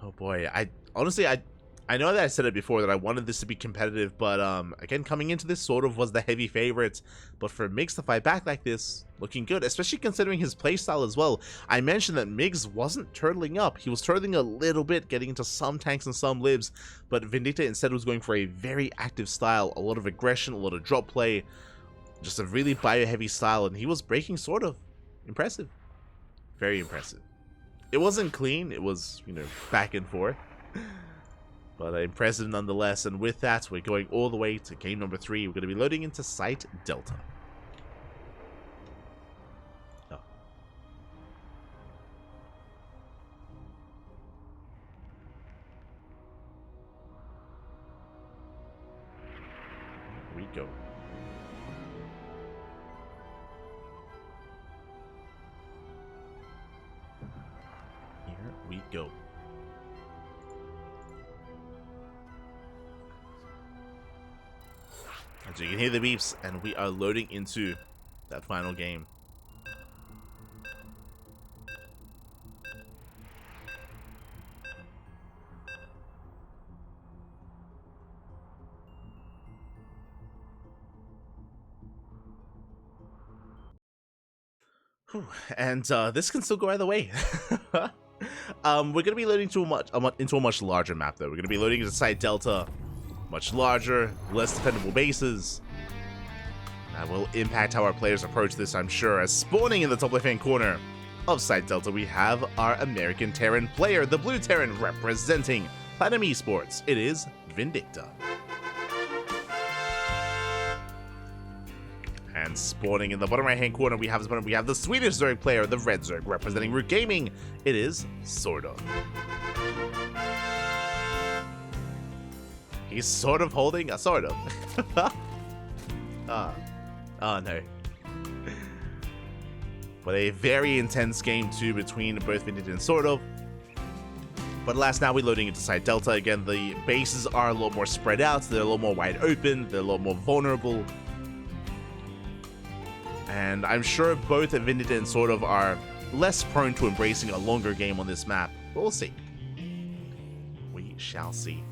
Oh boy, I know that I said it before that I wanted this to be competitive, but again, coming into this, SortOf was the heavy favorite. But for Migs to fight back like this, looking good, especially considering his playstyle as well. I mentioned that Migs wasn't turtling up. He was turtling a little bit, getting into some tanks and some libs, but Vindicta instead was going for a very active style, a lot of aggression, a lot of drop play, just a really bio-heavy style, and he was breaking SortOf. Impressive. Very impressive. It wasn't clean. It was, you know, back and forth. But impressive nonetheless. And with that, we're going all the way to game number 3. We're going to be loading into Site Delta. Oh. Here we go. Here we go. So you can hear the beeps, and we are loading into that final game. Whew. And this can still go either way. We're going to be loading into a much larger map, though. We're going to be loading into Site Delta. Much larger, less defendable bases. That will impact how our players approach this, I'm sure. As spawning in the top left-hand corner of Site Delta, we have our American Terran player, the Blue Terran, representing Platinum Esports. It is Vindicta. And spawning in the bottom right-hand corner, we have the Swedish Zerg player, the Red Zerg, representing Root Gaming. It is SortOf. He's sort of holding a sort of. Oh no. But a very intense game too between both Vindicta and SortOf. But alas, now we're loading into Site Delta again. The bases are a lot more spread out. They're a lot more wide open. They're a lot more vulnerable. And I'm sure both Vindicta and SortOf are less prone to embracing a longer game on this map. But we'll see. We shall see.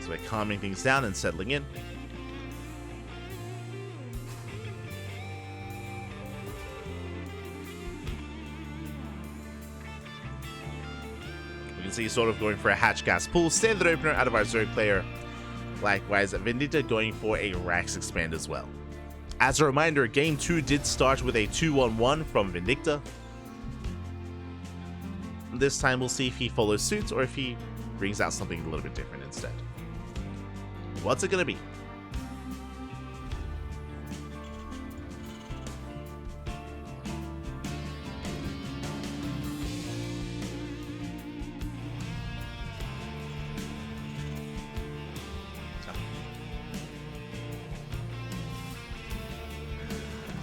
So we're calming things down and settling in. We can see SortOf going for a hatch gas pull, standard opener out of our Zerg player. Likewise, Vindicta going for a Rax expand as well. As a reminder, game 2 did start with a 2-1-1 from Vindicta. This time we'll see if he follows suit or if he brings out something a little bit different instead. What's it gonna be?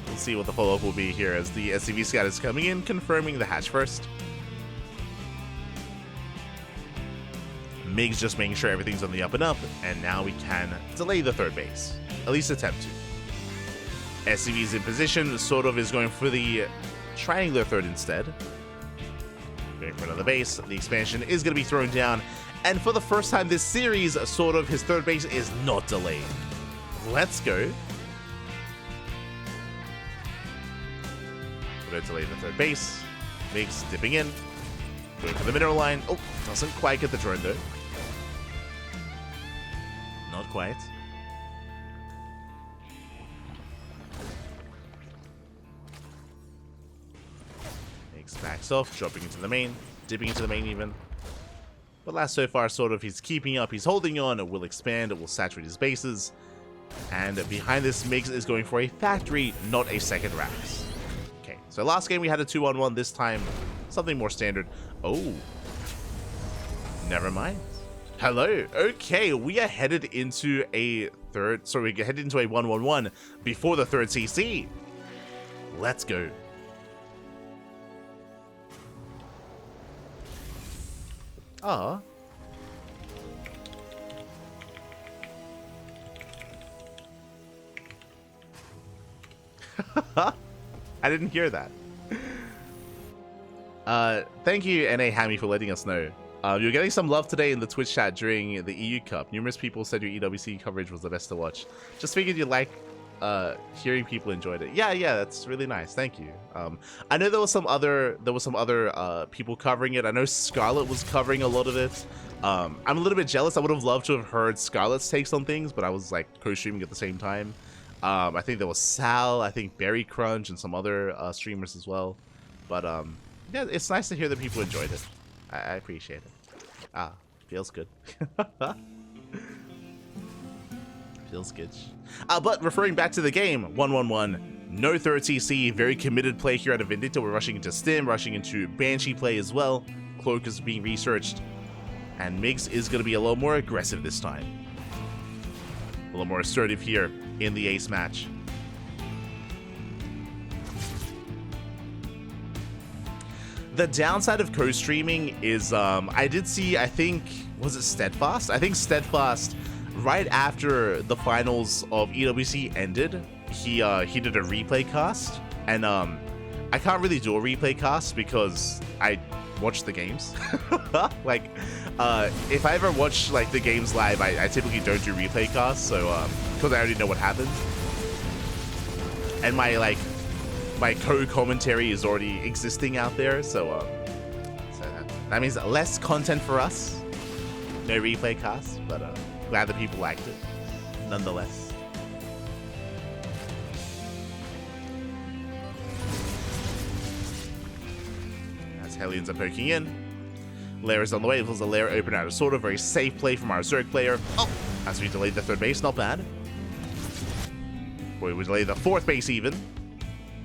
We'll see what the follow-up will be here as the SCV scout is coming in, confirming the hatch first. Mig's just making sure everything's on the up and up, and now we can delay the third base. At least attempt to. SCV's in position, SortOf is going for the triangular third instead. Going for another base, the expansion is going to be thrown down, and for the first time this series, SortOf, his third base is not delayed. Let's go. We're going to delay the third base. Mig's dipping in. Going for the mineral line. Oh, doesn't quite get the drone though. Not quite. Mix backs off, dropping into the main, dipping into the main even. But last so far, SortOf, he's keeping up, he's holding on, it will expand, it will saturate his bases. And behind this, Mix is going for a factory, not a second Rax. Okay, so last game we had a 2-on-1, this time something more standard. Oh, never mind. Hello. Okay, we are headed into a third. So we headed into a 1-1-1 before the third CC. Let's go. Ah. I didn't hear that. Thank you, NA Hammy, for letting us know. You're getting some love today in the Twitch chat during the EU Cup. Numerous people said your EWC coverage was the best to watch. Just figured you like hearing people enjoyed it. Yeah, that's really nice. Thank you. I know there was some other people covering it. I know Scarlet was covering a lot of it. I'm a little bit jealous. I would have loved to have heard Scarlett's takes on things, but I was like co-streaming at the same time. I think there was Sal, I think Berry Crunch, and some other streamers as well. But yeah, it's nice to hear that people enjoyed it. I appreciate it. Feels good. Feels good. But referring back to the game, 1-1-1. No third CC, very committed play here out of Vindicta. We're rushing into Stim, rushing into Banshee play as well. Cloak is being researched. And Migs is going to be a little more aggressive this time. A little more assertive here in the ace match. The downside of co-streaming is, I did see, I think, was it Steadfast? I think Steadfast, right after the finals of EWC ended, he did a replay cast, and I can't really do a replay cast because I watch the games. Like, if I ever watch like the games live, I typically don't do replay casts, so because I already know what happened, and my co-commentary is already existing out there, so that means less content for us. No replay cast, but glad that people liked it nonetheless. Hellions are poking in. Lair is on the way. It was a Lair open out of SortOf. Very safe play from our Zerg player. Oh, as we delayed the third base, not bad. We delay the fourth base even.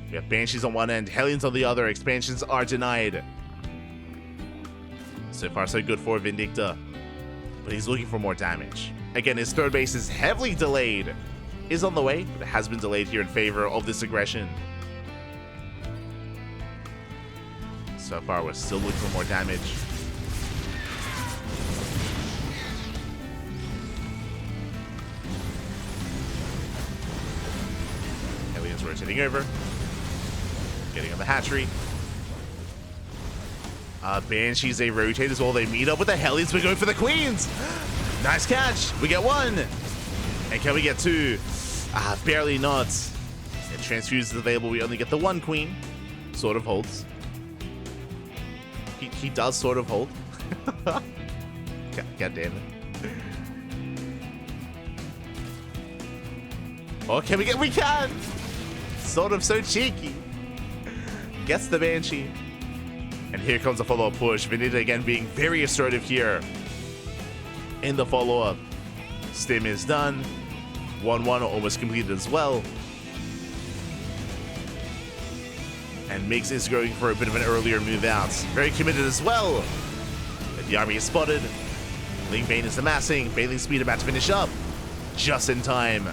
We have Banshees on one end, Hellions on the other. Expansions are denied. So far, so good for Vindicta. But he's looking for more damage. Again, his third base is heavily delayed. Is on the way, but it has been delayed here in favor of this aggression. So far, we're still looking for more damage. Hellions rotating over. Getting on the hatchery. Banshees, they rotate as well. They meet up with the Hellions. We're going for the Queens. Nice catch. We get one. And can we get two? Barely not. And Transfuse is available. We only get the one Queen. Sort of holds. He does sort of hold. God damn it. Oh, can we get? We can! Sort of so cheeky. Gets the Banshee. And here comes a follow-up push. Vindicta again being very assertive here. In the follow-up. Stim is done. 1-1 almost completed as well. And Migs is going for a bit of an earlier move out. Very committed as well. But the army is spotted. Ling Bane is amassing. Baling Speed about to finish up. Just in time.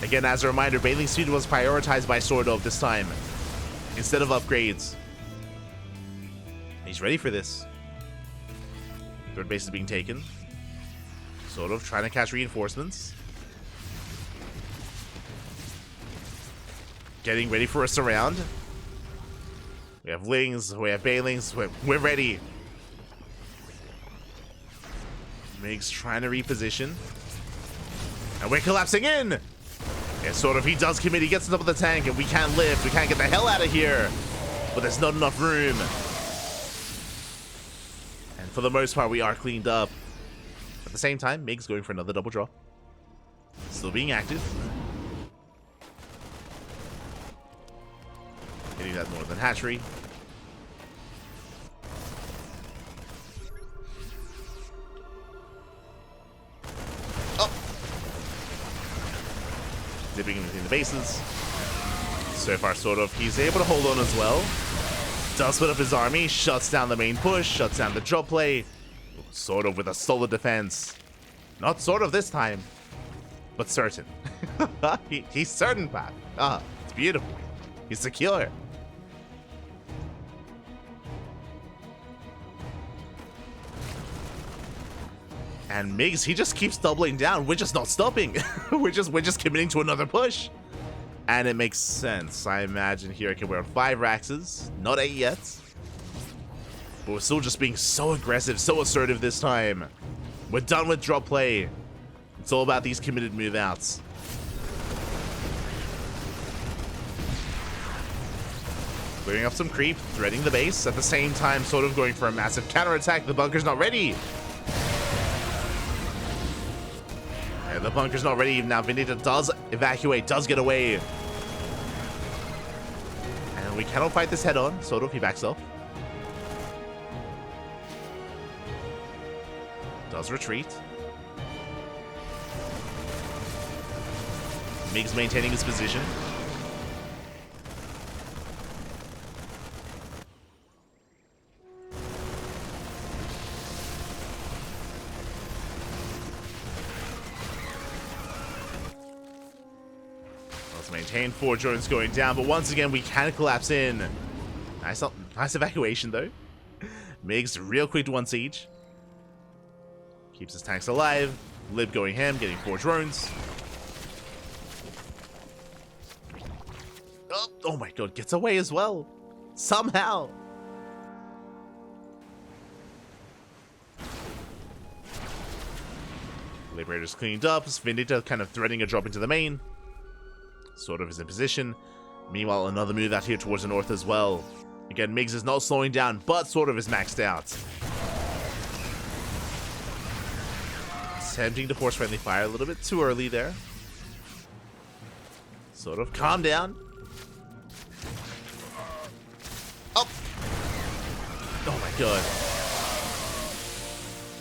Again, as a reminder, Baling Speed was prioritized by SortOf this time, instead of upgrades. He's ready for this. Third base is being taken. SortOf trying to catch reinforcements. Getting ready for a surround. We have Lings, we have Balings, we're ready. Migs trying to reposition. And we're collapsing in! Yeah, SortOf, he does commit, he gets on top of the tank, and we can't lift, we can't get the hell out of here. But there's not enough room. And for the most part, we are cleaned up. At the same time, Migs going for another double draw. Still being active. Hitting that northern hatchery. Oh! Dipping in between the bases. So far, SortOf, he's able to hold on as well. Does split up his army, shuts down the main push, shuts down the drop play. SortOf with a solid defense. Not SortOf this time, but certain. He's certain, Pat. It's beautiful. He's secure. And Migs, he just keeps doubling down. We're just not stopping. we're just committing to another push. And it makes sense. I imagine here I can wear 5 Raxes. Not 8 yet. But we're still just being so aggressive, so assertive this time. We're done with drop play. It's all about these committed move outs. Clearing up some creep, threading the base, at the same time sort of going for a massive counterattack. The bunker's not ready. And the bunker's not ready. Now Vindicta does evacuate, does get away. And we cannot fight this head on. SortOf, he backs off. Does retreat. Migs maintaining his position. Let's maintain 4 drones going down, but once again we can collapse in. Nice evacuation though. Migs real quick to 1 siege. Keeps his tanks alive. Lib going ham, getting 4 drones. Oh my god, gets away as well. Somehow. Liberator's cleaned up. Vindicta kind of threading a drop into the main. SortOf is in position. Meanwhile, another move out here towards the north as well. Again, Migs is not slowing down, but SortOf is maxed out. Attempting to force friendly fire a little bit too early there. SortOf, calm down. Oh! Oh my god.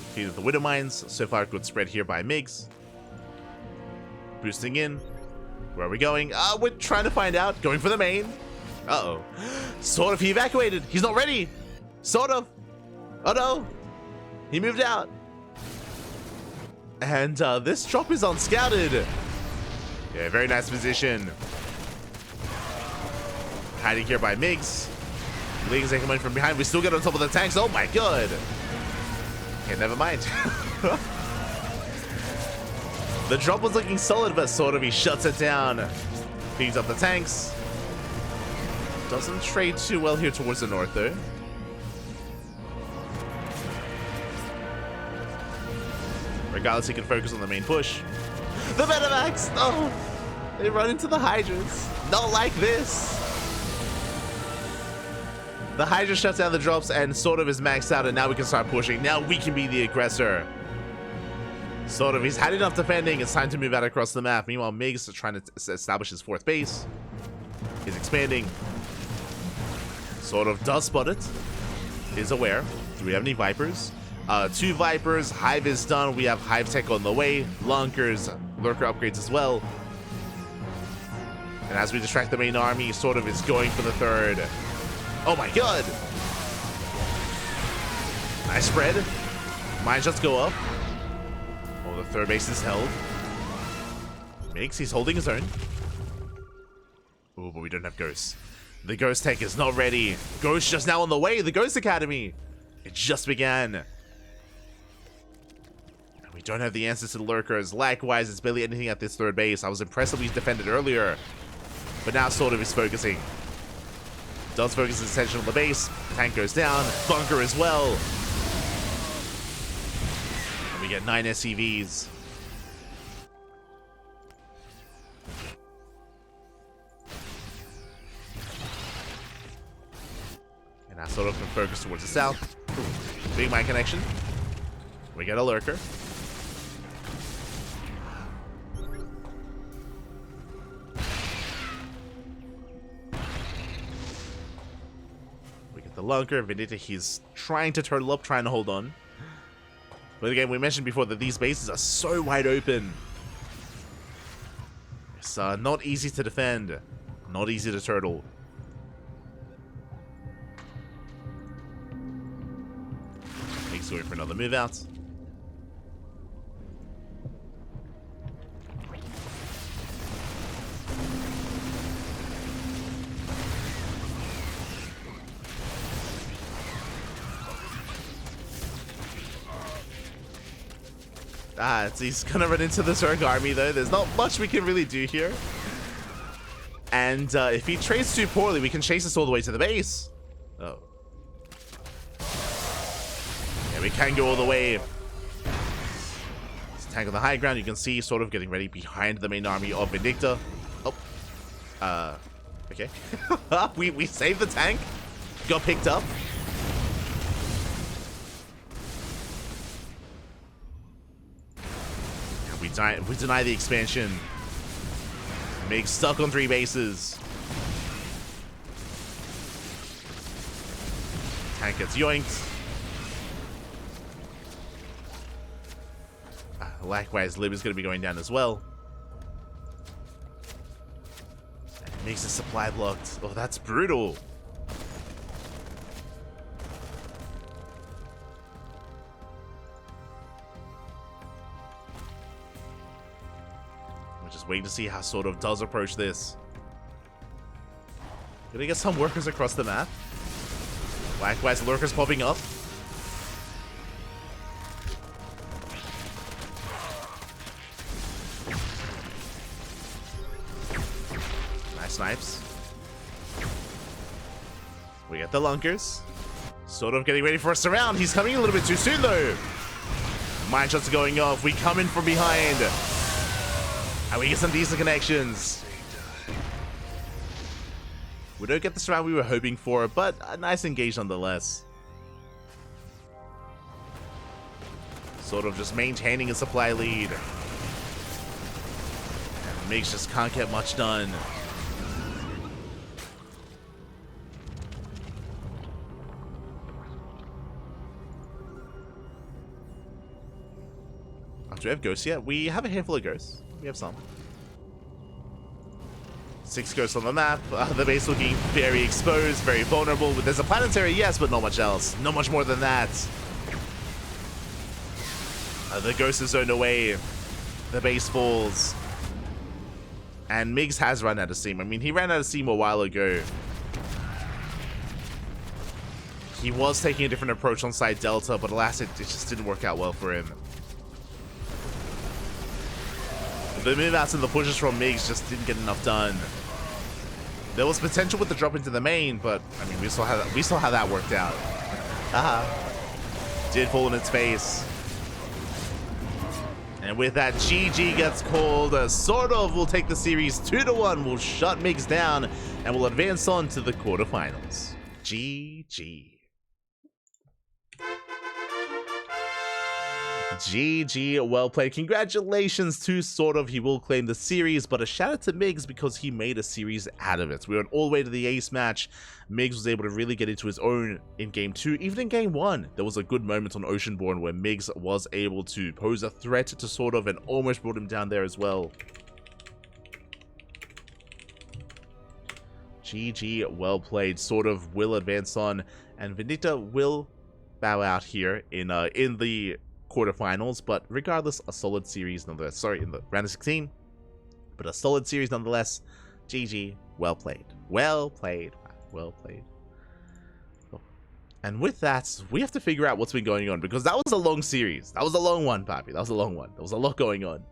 Defeated the Widow Mines. So far, good spread here by Migs. Boosting in. Where are we going? We're trying to find out. Going for the main. Uh-oh. SortOf, he evacuated. He's not ready. SortOf. Oh no. He moved out. And this drop is unscouted. Yeah, very nice position. Hiding here by Migs. Lings are coming from behind. We still get on top of the tanks. Oh my god. Okay, never mind. The drop was looking solid, but SortOf, he shuts it down. Feeds up the tanks. Doesn't trade too well here towards the north, though. Regardless, he can focus on the main push. The Metamax! Oh! They run into the Hydras. Not like this! The Hydra shuts down the drops, and SortOf is maxed out, and now we can start pushing. Now we can be the aggressor. SortOf, he's had enough defending. It's time to move out across the map. Meanwhile, Migs is trying to establish his 4th base. He's expanding. SortOf does spot it. Is aware. Do we have any Vipers? 2 Vipers. Hive is done. We have Hive Tech on the way. Lunkers, Lurker upgrades as well. And as we distract the main army, SortOf is going for the 3rd. Oh my god! Nice spread. Mines just go up. Oh, the 3rd base is held. Migs, he's holding his own. Oh, but we don't have Ghosts. The Ghost Tech is not ready. Ghost just now on the way. The Ghost Academy. It just began. And we don't have the answers to the Lurkers. Likewise, it's barely anything at this 3rd base. I was impressively defended earlier. But now SortOf is focusing. Does focus his attention on the base. Tank goes down. Bunker as well. And we get 9 SCVs. And now SortOf can focus towards the south. Big mine connection. We get a Lurker. The Lunker, Vindicta, he's trying to turtle up, trying to hold on. But again, we mentioned before that these bases are so wide open. It's not easy to defend, not easy to turtle. He's going for another move out. He's gonna run into the Zerg army though. There's not much we can really do here. And if he trades too poorly, we can chase this all the way to the base. Oh. Yeah, we can go all the way. It's a tank on the high ground. You can see SortOf getting ready behind the main army of Vindicta. Oh. Okay. we saved the tank. Got picked up. We deny the expansion. Mig stuck on 3 bases. Tank gets yoinked. Likewise, Lib is going to be going down as well. And makes his supply blocked. Oh, that's brutal. We're just waiting to see how SortOf does approach this. Gonna get some workers across the map. Likewise, lurkers popping up. Snipes. We got the lunkers. SortOf getting ready for a surround. He's coming a little bit too soon though. Mine shots are going off. We come in from behind. And we get some decent connections. We don't get the surround we were hoping for, but a nice engage nonetheless. SortOf just maintaining a supply lead. And Migs just can't get much done. Do we have ghosts yet? We have a handful of ghosts. We have some. 6 ghosts on the map. The base looking very exposed, very vulnerable. There's a planetary, yes, but not much else. Not much more than that. The ghost is zoned away. The base falls. And Migs has run out of steam. I mean, he ran out of steam a while ago. He was taking a different approach on side Delta, but alas, it just didn't work out well for him. The move outs and the pushes from Migs just didn't get enough done. There was potential with the drop into the main, but I mean, we saw how that worked out. Did fall in its face. And with that, GG gets called. SortOf will take the series 2-1. Will shut Migs down and will advance on to the quarterfinals. GG. GG, well played. Congratulations to SortOf. He will claim the series, but a shout out to Migs because he made a series out of it. We went all the way to the ace match. Migs was able to really get into his own in game 2. Even in game 1, there was a good moment on Oceanborn where Migs was able to pose a threat to SortOf and almost brought him down there as well. GG, well played. SortOf will advance on, and Vindicta will bow out here in the quarterfinals, but regardless, a solid series nonetheless. Sorry, in the round of 16, but a solid series nonetheless. GG, well played. Well played. Well played. Oh. And with that, we have to figure out what's been going on, because that was a long series. That was a long one, Papi. That was a long one. There was a lot going on.